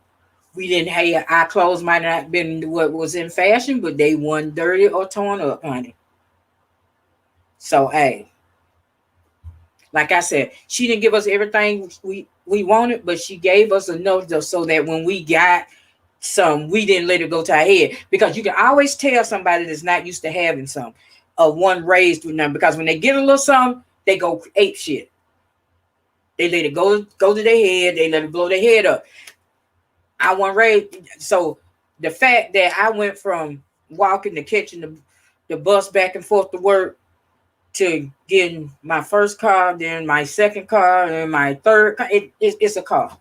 We didn't have, our clothes might not have been what was in fashion, but they weren't dirty or torn up, honey. So, like I said, she didn't give us everything we wanted, but she gave us enough so that when we got some, we didn't let it go to our head. Because you can always tell somebody that's not used to having some, one raised with them, because when they get a little something, they go ape shit. They let it go to their head. They let it blow their head up. I wasn't raised. So the fact that I went from walking to catching the bus back and forth to work to getting my first car, then my second car, and my third car, it's a car.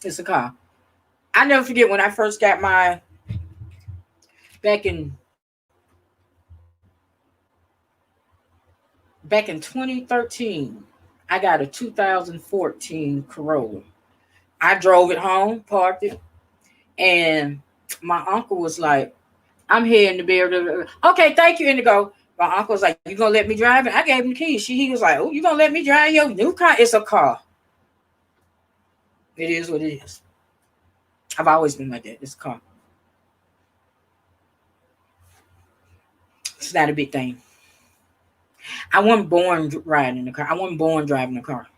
It's a car. I never forget when I first got my, back in 2013, I got a 2014 Corolla. I drove it home, parked it, and my uncle was like, I'm heading to be able to, okay, thank you, Indigo. My uncle was like, you gonna let me drive it? I gave him the keys. He was like, oh, you gonna let me drive your new car? It's a car. It is what it is. I've always been like that. It's a car. It's not a big thing. I wasn't born riding in the car. I wasn't born driving the car.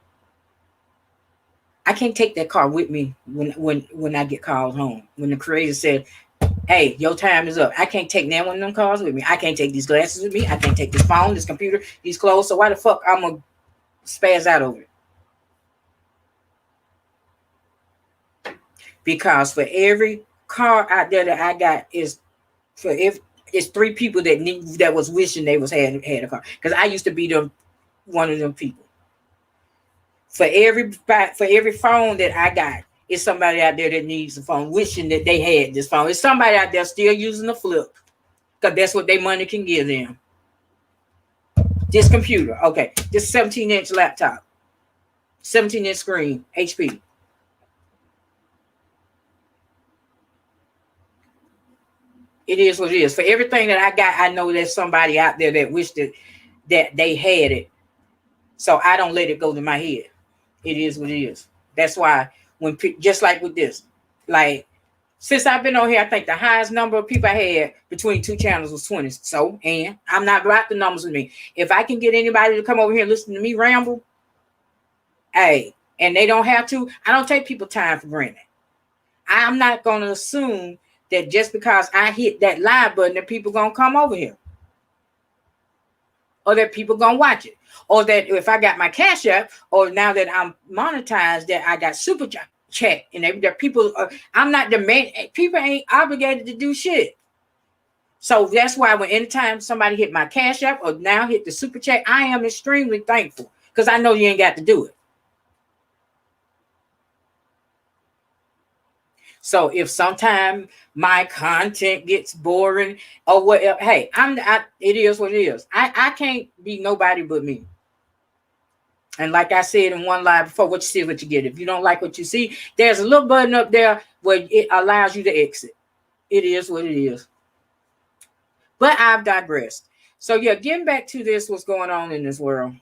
I can't take that car with me when I get called home. When the creator said, hey, your time is up. I can't take that one of them cars with me. I can't take these glasses with me. I can't take this phone, this computer, these clothes. So why the fuck I'm going to spaz out over it? Because for every car out there that I got is for if it's 3 people that was wishing they had a car. Because I used to be one of them people. For every phone that I got, it's somebody out there that needs a phone, wishing that they had this phone. It's somebody out there still using the flip, because that's what their money can give them. This computer, okay, this 17-inch laptop, 17-inch screen, HP. It is what it is. For everything that I got, I know there's somebody out there that wished that they had it. So I don't let it go to my head. It is what it is. That's why just like with this, like since I've been on here, I think the highest number of people I had between 2 channels was 20. So, and I'm not about the numbers with me. If I can get anybody to come over here and listen to me ramble, hey, and they don't have to, I don't take people's time for granted. I'm not going to assume that just because I hit that live button that people going to come over here. Or that people going to watch it. Or that if I got my CashApp, or now that I'm monetized, that I got super chat, and that people, I'm not demanding, people ain't obligated to do shit. So that's why when anytime somebody hit my CashApp or now hit the super chat, I am extremely thankful, because I know you ain't got to do it. So if sometime my content gets boring or whatever, hey, it is what it is. I can't be nobody but me. And like I said in one live before, what you see, what you get. If you don't like what you see, there's a little button up there where it allows you to exit. It is what it is. But I've digressed. So yeah, getting back to this, what's going on in this world.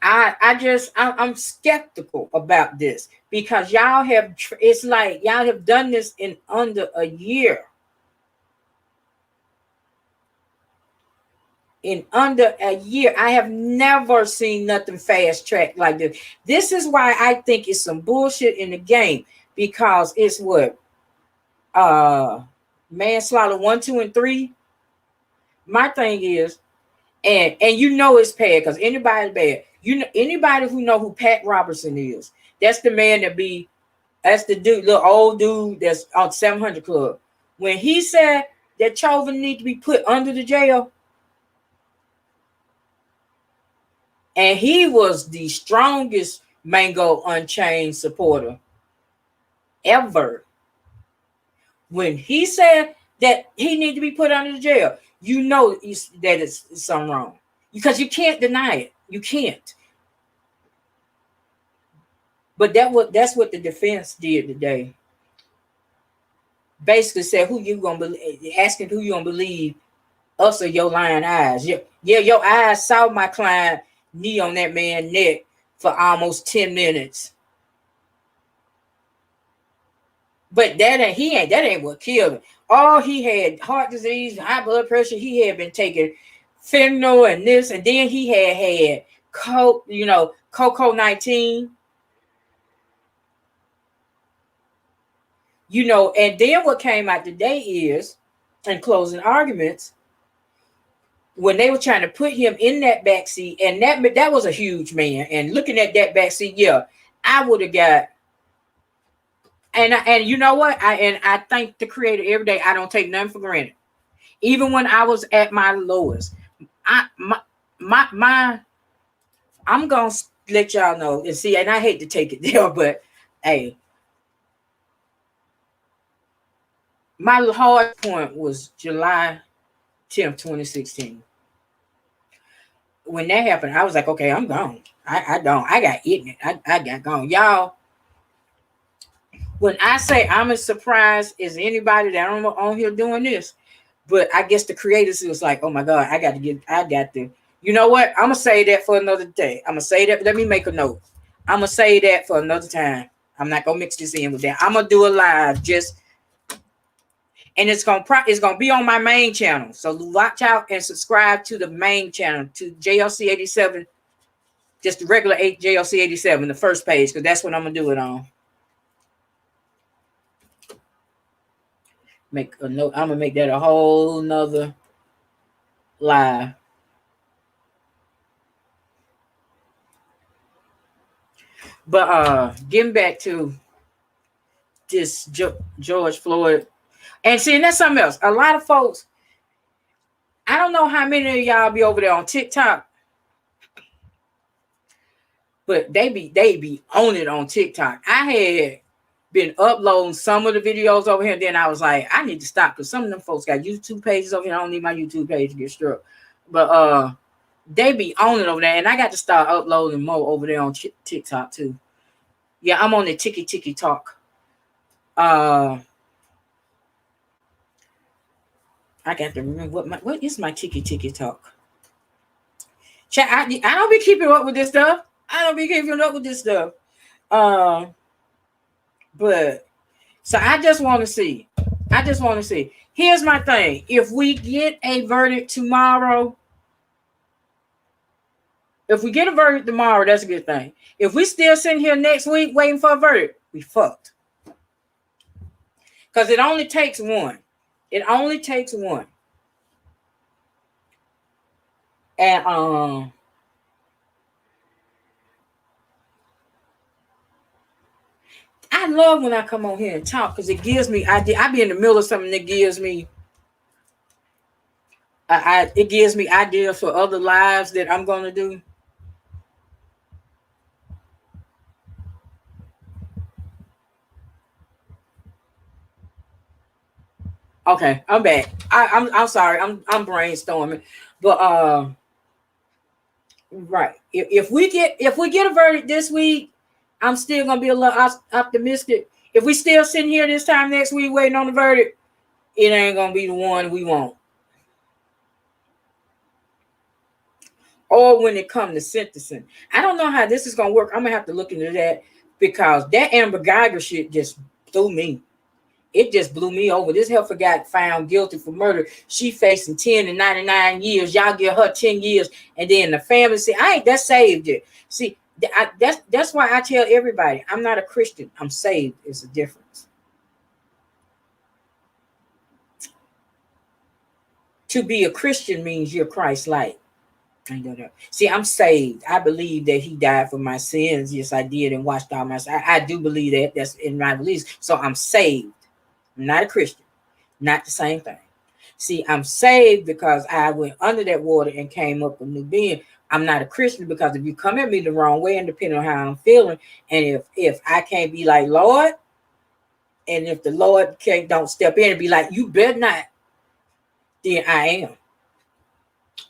I'm skeptical about this, because it's like y'all have done this in under a year. In under a year, I have never seen nothing fast track like this. This is why I think it's some bullshit in the game, because it's what manslaughter 1, 2, and 3. My thing is, and you know it's bad, because anybody's bad. You know, anybody who know who Pat Robertson is, that's the man that's the dude, little old dude that's on 700 Club. When he said that Chauvin need to be put under the jail, and he was the strongest Mango Unchained supporter ever. When he said that he need to be put under the jail, you know that it's something wrong, because you can't deny it. You can't. But that's what the defense did today. Basically said, who you gonna believe? Asking who you gonna believe, us or your lying eyes. Yeah, your eyes saw my client knee on that man's neck for almost 10 minutes. But that ain't what killed him. Oh, he had heart disease, high blood pressure. He had been taking fentanyl and this, and then he had Coco-19. And then what came out today is, in closing arguments, when they were trying to put him in that backseat, and that was a huge man. And looking at that backseat, yeah, I would have got. And you know what? I thank the Creator every day. I don't take nothing for granted. Even when I was at my lowest, I'm gonna let y'all know and see. And I hate to take it there, but hey, my hard point was July 10th, 2016. When that happened, I was like, okay, I'm gone. I got ignorant. I got gone. Y'all, when I say I'm as surprised as anybody that I'm on here doing this, but I guess the creators was like, oh my God, I got to, you know what? I'm going to say that for another day. I'm going to say that. Let me make a note. I'm going to say that for another time. I'm not going to mix this in with that. I'm going to do a live And it's gonna be on my main channel. So watch out and subscribe to the main channel, to JLC87, just the regular JLC87, the first page, because that's what I'm gonna do it on. Make a note. I'm gonna make that a whole nother live. But getting back to this George Floyd, and seeing that's something else. A lot of folks, I don't know how many of y'all be over there on TikTok, but they be on it on TikTok. I had been uploading some of the videos over here, and then I was like, I need to stop, because some of them folks got YouTube pages over here. I don't need my YouTube page to get struck. But they be on it over there, and I got to start uploading more over there on TikTok too. Yeah, I'm on the Tiki Talk. I got to remember what is my Tiki Talk. Chat, I don't be keeping up with this stuff. But so I just want to see. Here's my thing. If we get a verdict tomorrow, that's a good thing. If we still sitting here next week waiting for a verdict, we fucked. Because it only takes one. And I love when I come on here and talk, because it gives me idea. I be in the middle of something that gives me it gives me ideas for other lives that I'm gonna do. Okay, I'm back. I'm sorry. I'm brainstorming, but right. If we get a verdict this week, I'm still gonna be a little optimistic. If we still sitting here this time next week waiting on the verdict, it ain't gonna be the one we want. Or when it comes to sentencing, I don't know how this is gonna work. I'm gonna have to look into that, because that Amber Geiger shit just threw me. It just blew me over. This heifer got found guilty for murder. She facing 10 and 99 years. Y'all give her 10 years. And then the family say, I ain't that saved yet. See, that's why I tell everybody, I'm not a Christian. I'm saved. It's a difference. To be a Christian means you're Christ-like. I don't know. See, I'm saved. I believe that he died for my sins. Yes, I did, and washed all my sins. I do believe that. That's in my beliefs. So I'm saved. I'm not a Christian. Not the same thing. See, I'm saved because I went under that water and came up a new being. I'm not a Christian because if you come at me the wrong way, and depending on how I'm feeling, and if I can't be like Lord, and if the Lord don't step in and be like, you better not, then I am.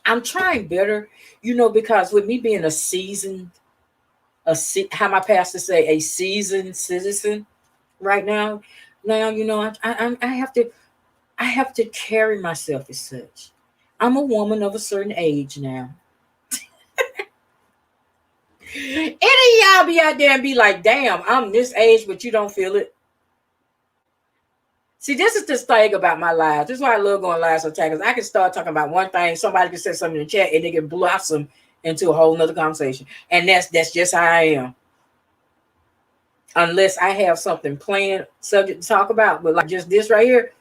I'm trying better, because with me being how my pastor say, a seasoned citizen right now. Now, I have to carry myself as such. I'm a woman of a certain age now. Any of y'all be out there and be like, damn, I'm this age, but you don't feel it. See, this is the thing about my lives. This is why I love going live sometimes, because I can start talking about one thing, somebody can say something in the chat, and they can blossom into a whole nother conversation. And that's just how I am. Unless I have something planned, subject to talk about, but like just this right here.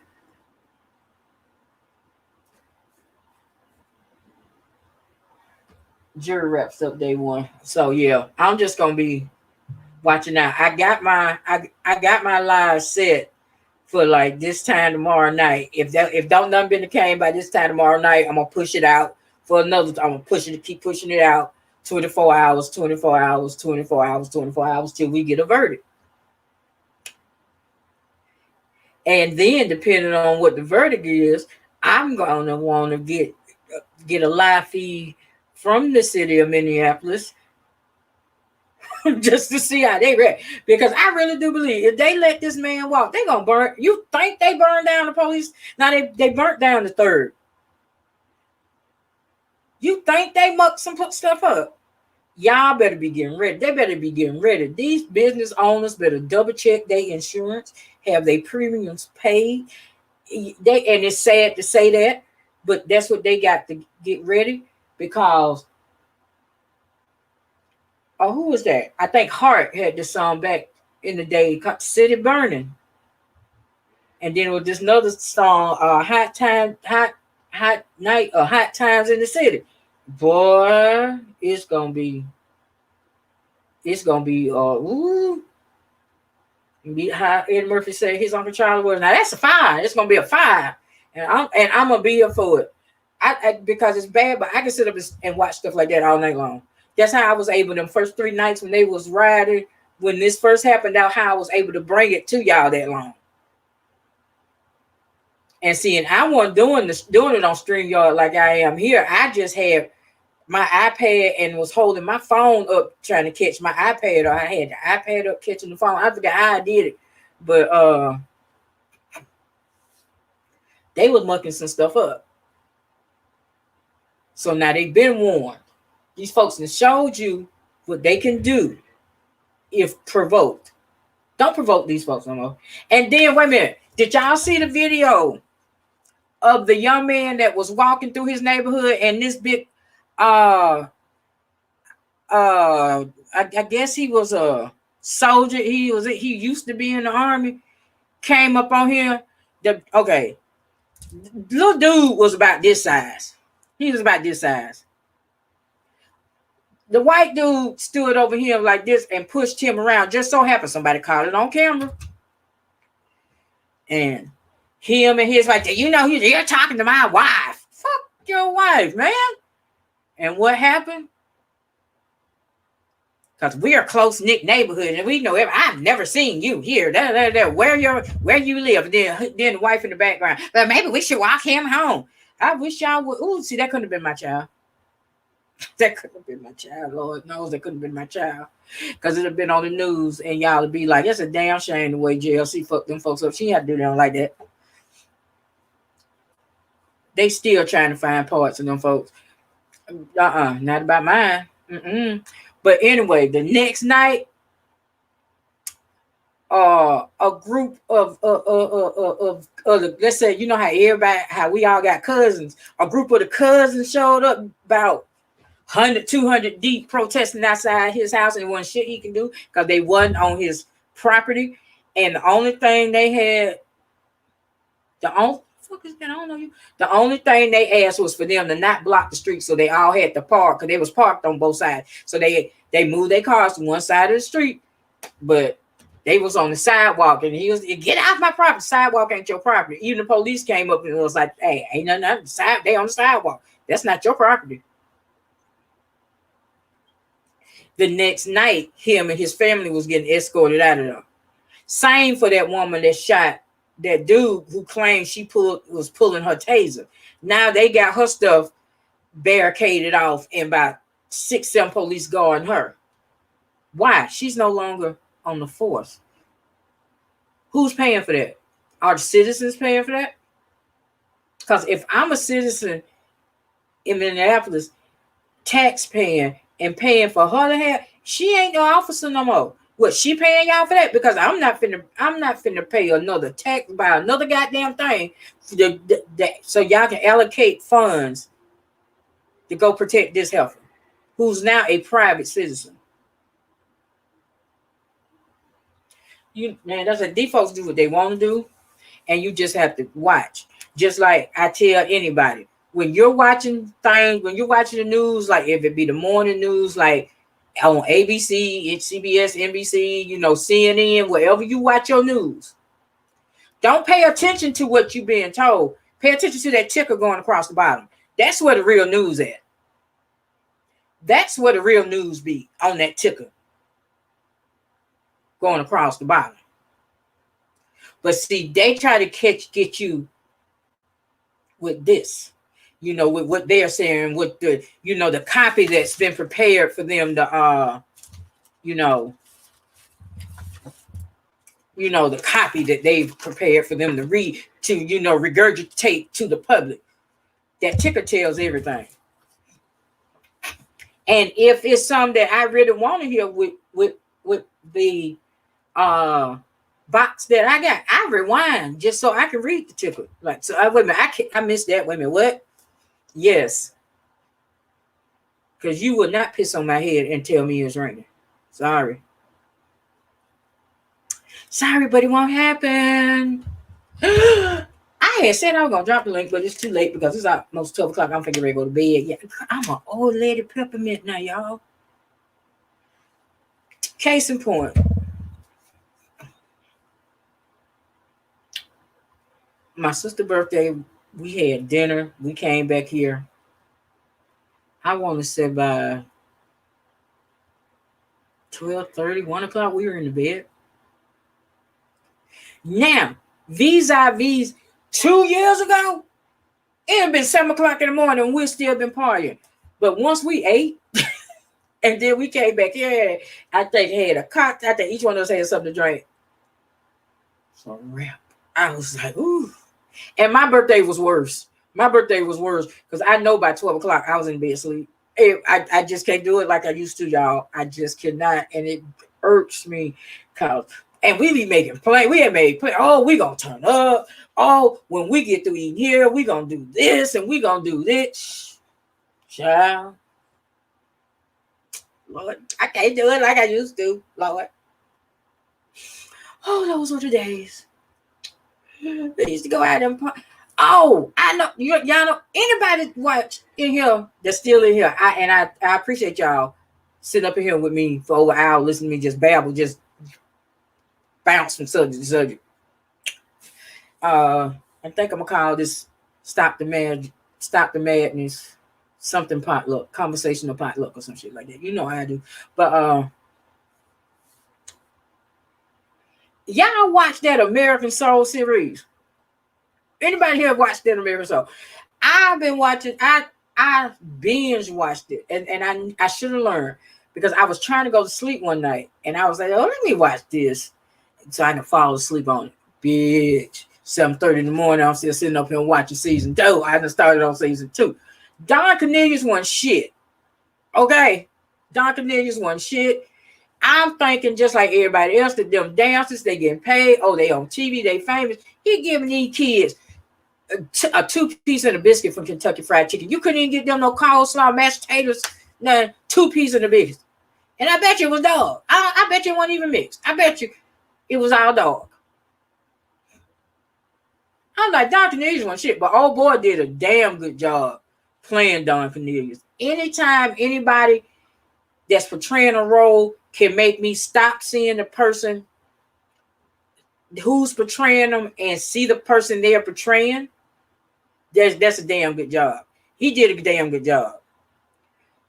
Jury wraps up day one. So yeah, I'm just gonna be watching out. I got my live set for like this time tomorrow night. If don't nothing been the came by this time tomorrow night, I'm gonna push it out for another. I'm gonna keep pushing it out 24 hours till we get a verdict. And then depending on what the verdict is, I'm gonna want to get a live feed from the city of Minneapolis just to see how they react. Because I really do believe if they let this man walk, they gonna burn. You think they burned down the police? Now they burnt down the third. You think they mucked some stuff up? Y'all better be getting ready. They better be getting ready. These business owners better double check their insurance, have their premiums paid. And it's sad to say that, but that's what they got to get ready because who was that? I think Hart had this song back in the day called City Burning. And then with this another song, hot night or hot times in the city. Boy, it's gonna be ooh. How Ed Murphy said his Uncle Charlie was. Now that's a 5. It's gonna be a 5. And I'm gonna be here for it. Because it's bad, but I can sit up and watch stuff like that all night long. That's how I was able them first 3 nights when they was riding, when this first happened out, how I was able to bring it to y'all that long. And seeing I wasn't doing it on StreamYard like I am here. I just had my iPad and was holding my phone up trying to catch my iPad, or I had the iPad up catching the phone. I forgot how I did it. But they was mucking some stuff up. So now they've been warned. These folks have showed you what they can do if provoked. Don't provoke these folks no more. And then, wait a minute. Did y'all see the video of the young man that was walking through his neighborhood and this big, I guess he was a soldier. He used to be in the army. Came up on him. Okay. Little dude was about this size. He was about this size. The white dude stood over him like this and pushed him around. Just so happened somebody caught it on camera. And him and his wife, you're talking to my wife. Fuck your wife, man. And what happened? Because we are a close-knit neighborhood and we know I've never seen you here. Where you live. Then the wife in the background. But maybe we should walk him home. I wish y'all would. Ooh, see, that couldn't have been my child. That couldn't have been my child. Lord knows that couldn't have been my child. Because it'd have been on the news and y'all would be like, it's a damn shame the way JLC fucked them folks up. She had to do them like that. They still trying to find parts of them folks. Not about mine. But anyway, the next night, a group of let's say, you know how we all got cousins. A group of the cousins showed up about 100, 200 deep, protesting outside his house, and wasn't shit he can do because they wasn't on his property. And the only thing they had, the only thing they asked was for them to not block the street, so they all had to park because they was parked on both sides. So they moved their cars to one side of the street, but they was on the sidewalk, and he was, get off my property. Sidewalk ain't your property. Even the police came up and was like, hey, ain't nothing on the side. They on the sidewalk. That's not your property. The next night, him and his family was getting escorted out of there. Same for that woman that shot that dude who claimed she was pulling her taser. Now they got her stuff barricaded off and about 6-7 police guarding her. Why? She's no longer on the force. Who's paying for that? Are the citizens paying for that? Because if I'm a citizen in Minneapolis, taxpaying and paying for her to have, she ain't no officer no more. What, she paying y'all for that? Because I'm not finna pay another tax by another goddamn thing so y'all can allocate funds to go protect this heifer who's now a private citizen. That's what these folks do what they want to do, and you just have to watch. Just like I tell anybody, when you're watching the news, like if it be the morning news, like on ABC, CBS, NBC, CNN, wherever you watch your news, don't pay attention to what you're being told. Pay attention to that ticker going across the bottom. That's where the real news at. That's where the real news be, on that ticker going across the bottom. But see, they try to get you with this, with what they're saying, with the, the copy that's been prepared for them to, the copy that they've prepared for them to read, to, regurgitate to the public. That ticker tells everything. And if it's something that I really want to hear with the box that I got, I rewind just so I can read the ticket. Like, so wait a minute, I missed that. Wait a minute, what? Yes, because you would not piss on my head and tell me it's raining. Sorry. Sorry, but it won't happen. I had said I was gonna drop the link, but it's too late because it's almost 12 o'clock. I'm thinking ready to go to bed. Yeah, I'm an old lady peppermint now, y'all. Case in point. My sister's birthday, we had dinner. We came back here. I want to say by 12:30, 1 o'clock, we were in the bed. Now, vis-a-vis 2 years ago, it had been 7 o'clock in the morning and we've still been partying. But once we ate, and then we came back here, I think they had a cocktail. I think each one of us had something to drink. So rap. I was like, ooh. And my birthday was worse. My birthday was worse because I know by 12 o'clock I was in bed asleep. I just can't do it like I used to, y'all. I just cannot. And it irks me. And we be making plans. We had made plans. Oh, we going to turn up. Oh, when we get through eating here, we going to do this and we going to do this. Child. Lord, I can't do it like I used to, Lord. Oh, those were the days. They used to go out and party. Oh, I know y'all know anybody watch in here that's still in here. I appreciate y'all sitting up in here with me for over an hour, listening to me just babble, just bounce from subject to subject. I think I'm gonna call this Stop the Madness, something potluck, conversational potluck or some shit like that. You know how I do. But y'all watch that American Soul series? Anybody here watched that American Soul? I've been watching. I binge watched it, and I should have learned because I was trying to go to sleep one night, and I was like, "Oh, let me watch this," so I can fall asleep on it. Bitch, 7:30 in the morning, I'm still sitting up here watching season 2. I haven't started on season 2. Don Cornelius won shit. Okay, Don Cornelius won shit. I'm thinking just like everybody else that them dancers, they getting paid. Oh, they on TV, they famous. He giving these kids a 2-piece and a biscuit from Kentucky Fried Chicken. You couldn't even get them no coleslaw, mashed potatoes, no 2-piece and a biscuit. And I bet you it was dog. I bet you it wasn't even mixed. I bet you it was all dog. I'm like, Don Cornelius won shit, but old boy did a damn good job playing Don Cornelius. Anytime anybody that's portraying a role can make me stop seeing the person who's portraying them and see the person they're portraying, that's a damn good job. He did a damn good job.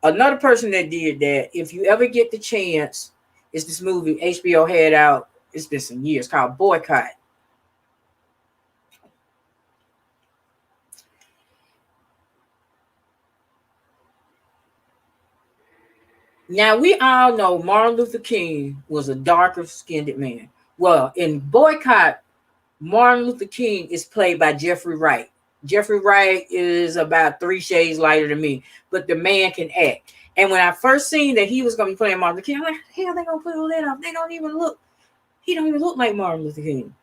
Another person that did that, if you ever get the chance, is this movie HBO had out, it's been some years, called Boycott. Now, we all know Martin Luther King was a darker skinned man. Well, in Boycott, Martin Luther King is played by Jeffrey Wright. Jeffrey Wright is about 3 shades lighter than me, but the man can act. And when I first seen that he was going to be playing Martin Luther King, I'm like, hell, they going to put all that off. They don't even look. He don't even look like Martin Luther King.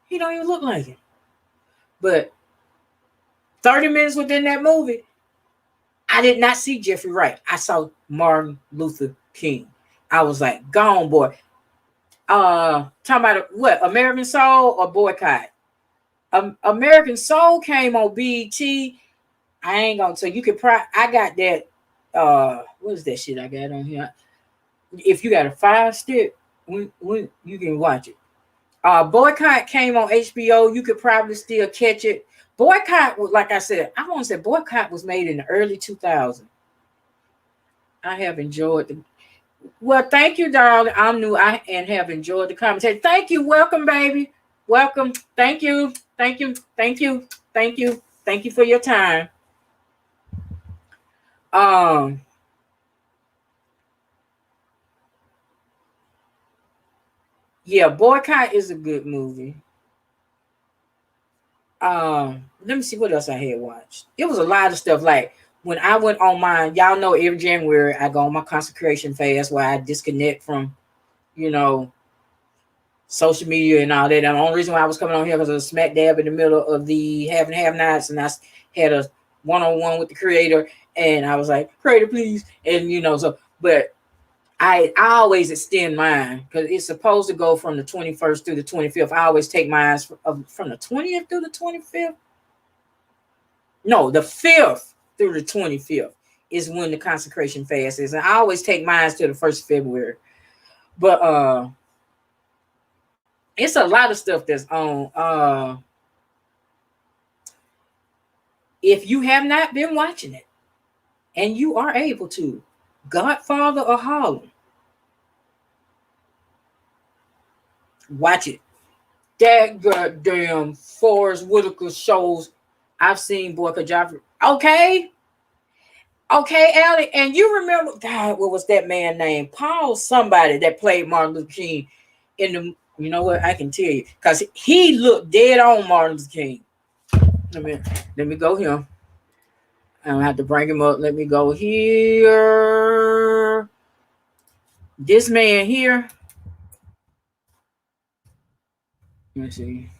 He don't even look like him. But 30 minutes within that movie, I did not see Jeffrey Wright. I saw Martin Luther King. I was like, gone, boy. Talking about what? American Soul or Boycott? American Soul came on BET. I ain't gonna tell you. I got that. What is that shit I got on here? If you got a 5 stick, when you can watch it. Boycott came on HBO. You could probably still catch it. Boycott, like I said, I want to say Boycott was made in the early 2000s. I have enjoyed the. Well, thank you, darling. I'm new. And have enjoyed the commentary. Thank you. Welcome, baby. Welcome. Thank you. Thank you. Thank you. Thank you. Thank you for your time. Yeah, Boycott is a good movie. Let me see what else I had watched. It was a lot of stuff. Like when I went on mine, y'all know every January I go on my consecration fast where I disconnect from, social media and all that. And the only reason why I was coming on here because I was smack dab in the middle of the have and have nots, and I had a one-on-one with the creator, and I was like, creator, please. And so but I always extend mine because it's supposed to go from the 21st through the 25th. I always take mine from the 20th through the 25th. No, the 5th through the 25th is when the consecration fast is. And I always take mine to the 1st of February. But it's a lot of stuff that's on. If you have not been watching it and you are able to, Godfather of Harlem, watch it. That goddamn Forrest Whitaker shows I've seen, boy, okay, Allie, and you remember, God, what was that man named? Paul somebody that played Martin Luther King in the, you know what, I can tell you, because he looked dead on Martin Luther King. Let me go here. I don't have to bring him up. Let me go here. This man here. Let me see.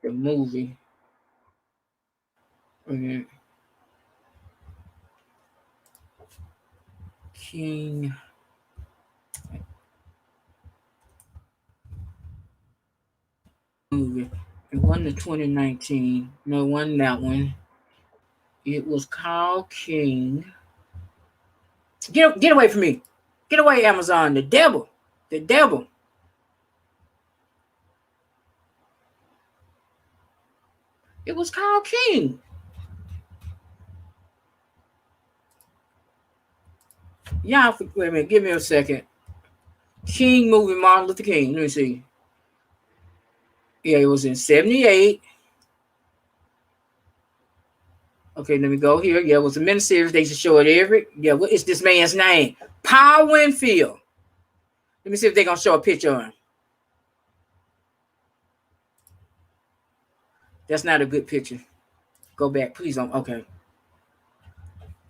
The movie. Okay. King. Movie. It wasn't the 2019. No, it wasn't that one. It was called King. Get away from me. Get away, Amazon. The devil. The devil. It was called King. Y'all, wait a minute. Give me a second. King movie, Martin Luther King. Let me see. Yeah, it was in 78. Okay, let me go here. Yeah, it was a miniseries. They should show it every. Yeah, what is this man's name? Paul Winfield. Let me see if they're going to show a picture of him. That's not a good picture. Go back, please. Don't. Okay.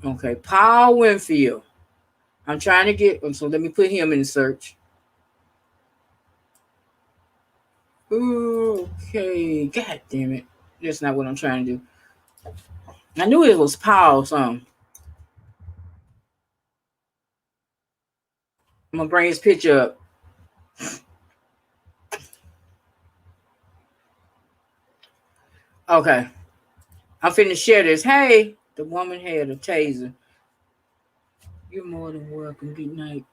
Okay, Paul Winfield. I'm trying to get. So let me put him in the search. Okay. God damn it. That's not what I'm trying to do. I knew it was Paul something. I'm going to bring his picture up. Okay. I'm finna share this. Hey, the woman had a taser. You're more than welcome. Good night.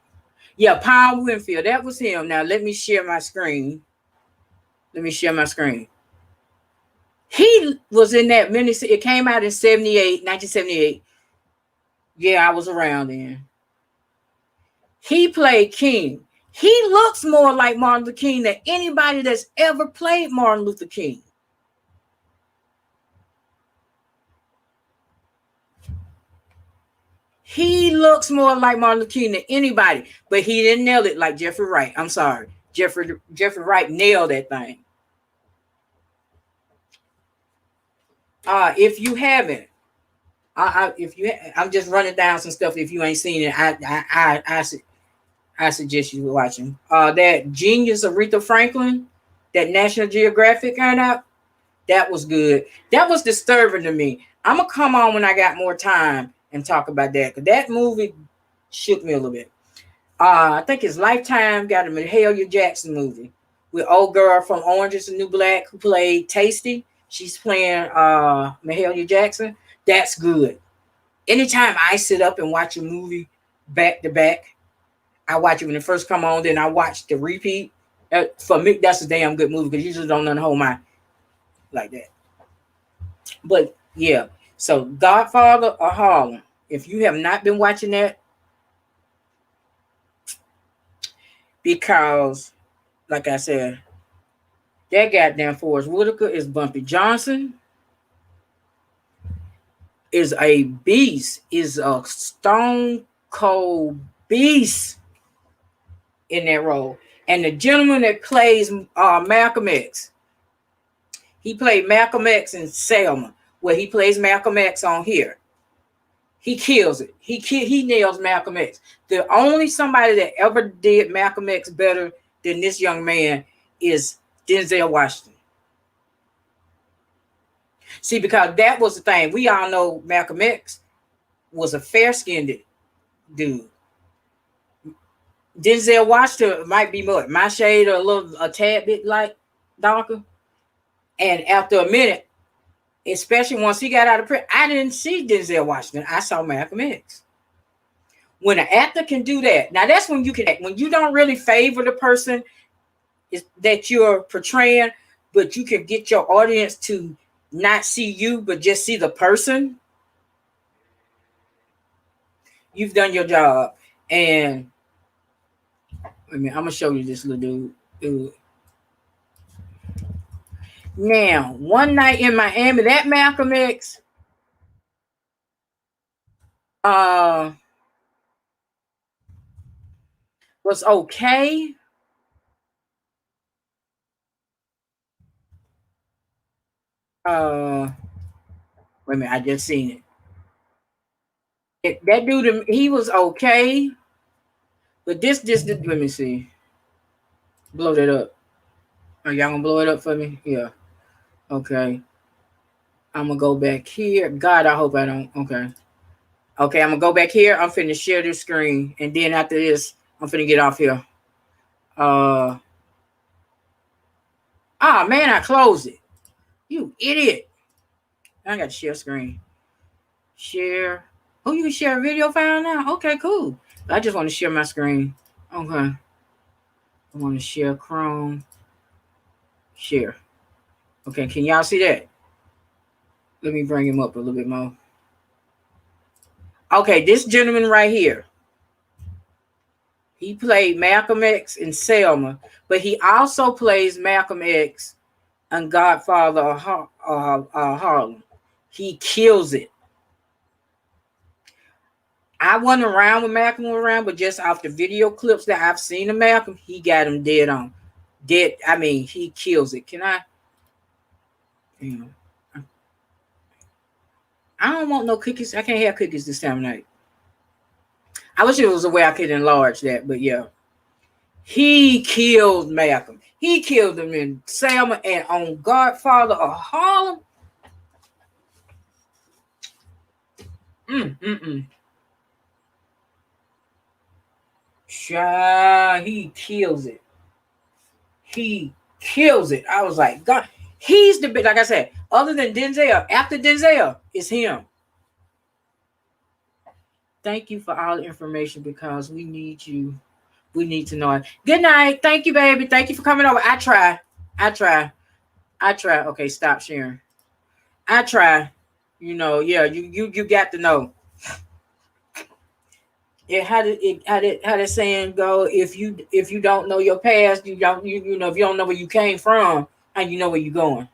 Yeah, Paul Winfield. That was him. Now, let me share my screen. He was in that miniseries. It came out in 1978. Yeah, I was around then. He played King. He looks more like Martin Luther King than anybody that's ever played Martin Luther King. He looks more like Martin Luther King than anybody, but he didn't nail it like Jeffrey Wright. I'm sorry. Jeffrey Wright nailed that thing. If you haven't, I'm just running down some stuff. If you ain't seen it, I suggest you watching. That Genius Aretha Franklin, that National Geographic kind of, that was good. That was disturbing to me. I'm gonna come on when I got more time and talk about that, because that movie shook me a little bit. I think it's Lifetime got a Mahalia Jackson movie with old girl from Orange is the New Black who played Tasty. She's playing Mahalia Jackson. That's good. Anytime I sit up and watch a movie back to back, I watch it when it first come on, then I watch the repeat. For me, that's a damn good movie because you just don't know the whole mind like that. But yeah, so Godfather of Harlem. If you have not been watching that, because like I said, that goddamn Forrest Whitaker is Bumpy Johnson. Is a beast, is a stone cold beast in that role. And the gentleman that plays Malcolm X, he played Malcolm X in Selma, where he plays Malcolm X on here. He kills it. He nails Malcolm X. The only somebody that ever did Malcolm X better than this young man is Denzel Washington. See, because that was the thing. We all know Malcolm X was a fair-skinned dude. Denzel Washington might be more my shade or a tad bit like darker. And after a minute, especially once he got out of prison, I didn't see Denzel Washington. I saw Malcolm X. When an actor can do that, now that's when you can act. When you don't really favor the person that you're portraying, but you can get your audience to not see you, but just see the person, you've done your job. And I mean, I'm gonna show you this little dude. Now, one night in Miami, that Malcolm X was okay. Wait a minute, I just seen it. That dude, he was okay. But this, let me see. Blow that up. Are y'all gonna blow it up for me? Yeah. Okay. I'm gonna go back here. God, I hope I don't. Okay. Okay, I'm gonna go back here. I'm finna share this screen. And then after this, I'm finna get off here. Man, I closed it. You idiot. I got to share screen. Share. Oh, you can share a video file now? Okay, cool. I just want to share my screen. Okay. I want to share Chrome. Share. Okay, can y'all see that? Let me bring him up a little bit more. Okay, this gentleman right here. He played Malcolm X in Selma, but he also plays Malcolm X and Godfather of Harlem. He kills it. I wasn't around when Malcolm was around, but just off the video clips that I've seen of Malcolm, he got him dead on. Dead. I mean, he kills it. Can I? I don't want no cookies. I can't have cookies this time of night. I wish it was a way I could enlarge that, but yeah. He killed Malcolm. He killed him in Selma and on Godfather of Harlem. He kills it. He kills it. I was like, God, he's the big, like I said, other than Denzel, after Denzel, it's him. Thank you for all the information because we need you. We need to know it. Good night. Thank you, baby. Thank you for coming over. I try. Okay, stop sharing. I try. You know, yeah, you got to know. Yeah, how did saying go? If you don't know your past, you know, if you don't know where you came from, how you know where you're going.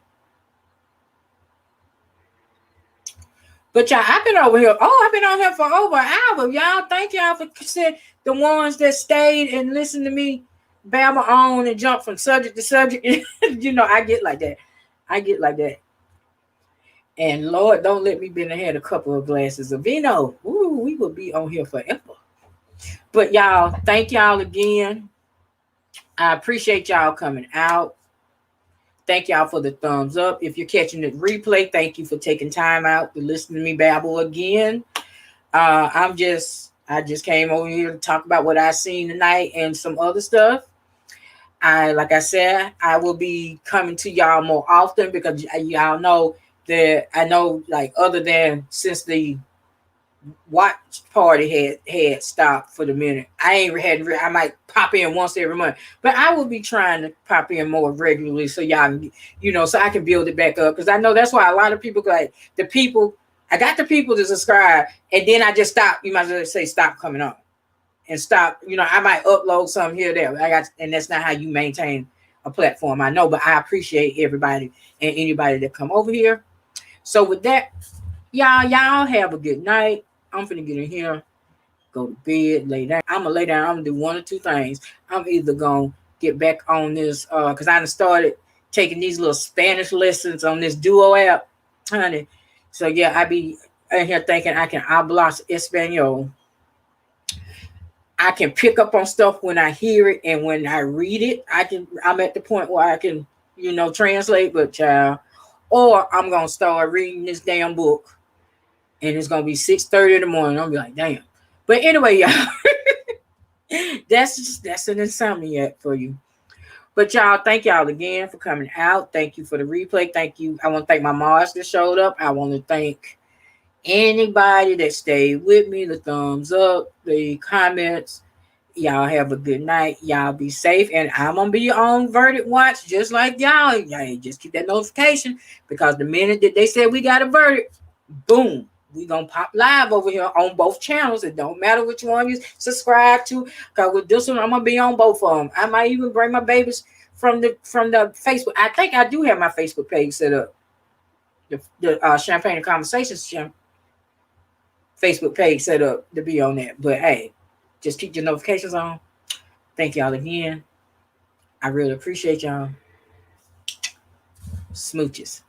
But y'all, I've been over here. Oh, I've been on here for over an hour. Y'all, thank y'all for the ones that stayed and listened to me babble on and jump from subject to subject. You know, I get like that. And Lord, don't let me be in the head a couple of glasses of vino. Ooh, we will be on here forever. But y'all, thank y'all again. I appreciate y'all coming out. Thank y'all for the thumbs up. If you're catching the replay, thank you for taking time out to listen to me babble again. I just came over here to talk about what I seen tonight and some other stuff. Like I said, I will be coming to y'all more often because y'all know that I know, like, other than since the watch party had stopped for the minute, I might pop in once every month, but I will be trying to pop in more regularly so y'all, so I can build it back up, because I know that's why a lot of people, like I got the people to subscribe and then I just stop. You might as well say stop coming on and stop. I might upload something here or there. And that's not how you maintain a platform, I know, but I appreciate everybody and anybody that come over here. So with that, y'all have a good night. I'm finna get in here, go to bed, lay down. I'm gonna lay down. I'm gonna do one or two things. I'm either gonna get back on this, because I done started taking these little Spanish lessons on this Duo app, honey. So yeah, I be in here thinking I can hablar español. I can pick up on stuff when I hear it and when I read it. I'm at the point where I can, translate, but child, or I'm gonna start reading this damn book and it's gonna be 6:30 in the morning. I'll be like, damn. But anyway, y'all, that's an insomniac for you. But y'all, thank y'all again for coming out. Thank you for the replay. Thank you. I want to thank my mods that showed up. I want to thank anybody that stayed with me, the thumbs up, the comments. Y'all have a good night. Y'all be safe. And I'm going to be on Verdict Watch just like y'all. Y'all just keep that notification because the minute that they said we got a verdict, boom, we going to pop live over here on both channels. It don't matter which one you subscribe to because with this one, I'm going to be on both of them. I might even bring my babies from the Facebook. I think I do have my Facebook page set up. The Champagne and Conversations Facebook page set up to be on that. But hey, just keep your notifications on. Thank y'all again. I really appreciate y'all. Smooches.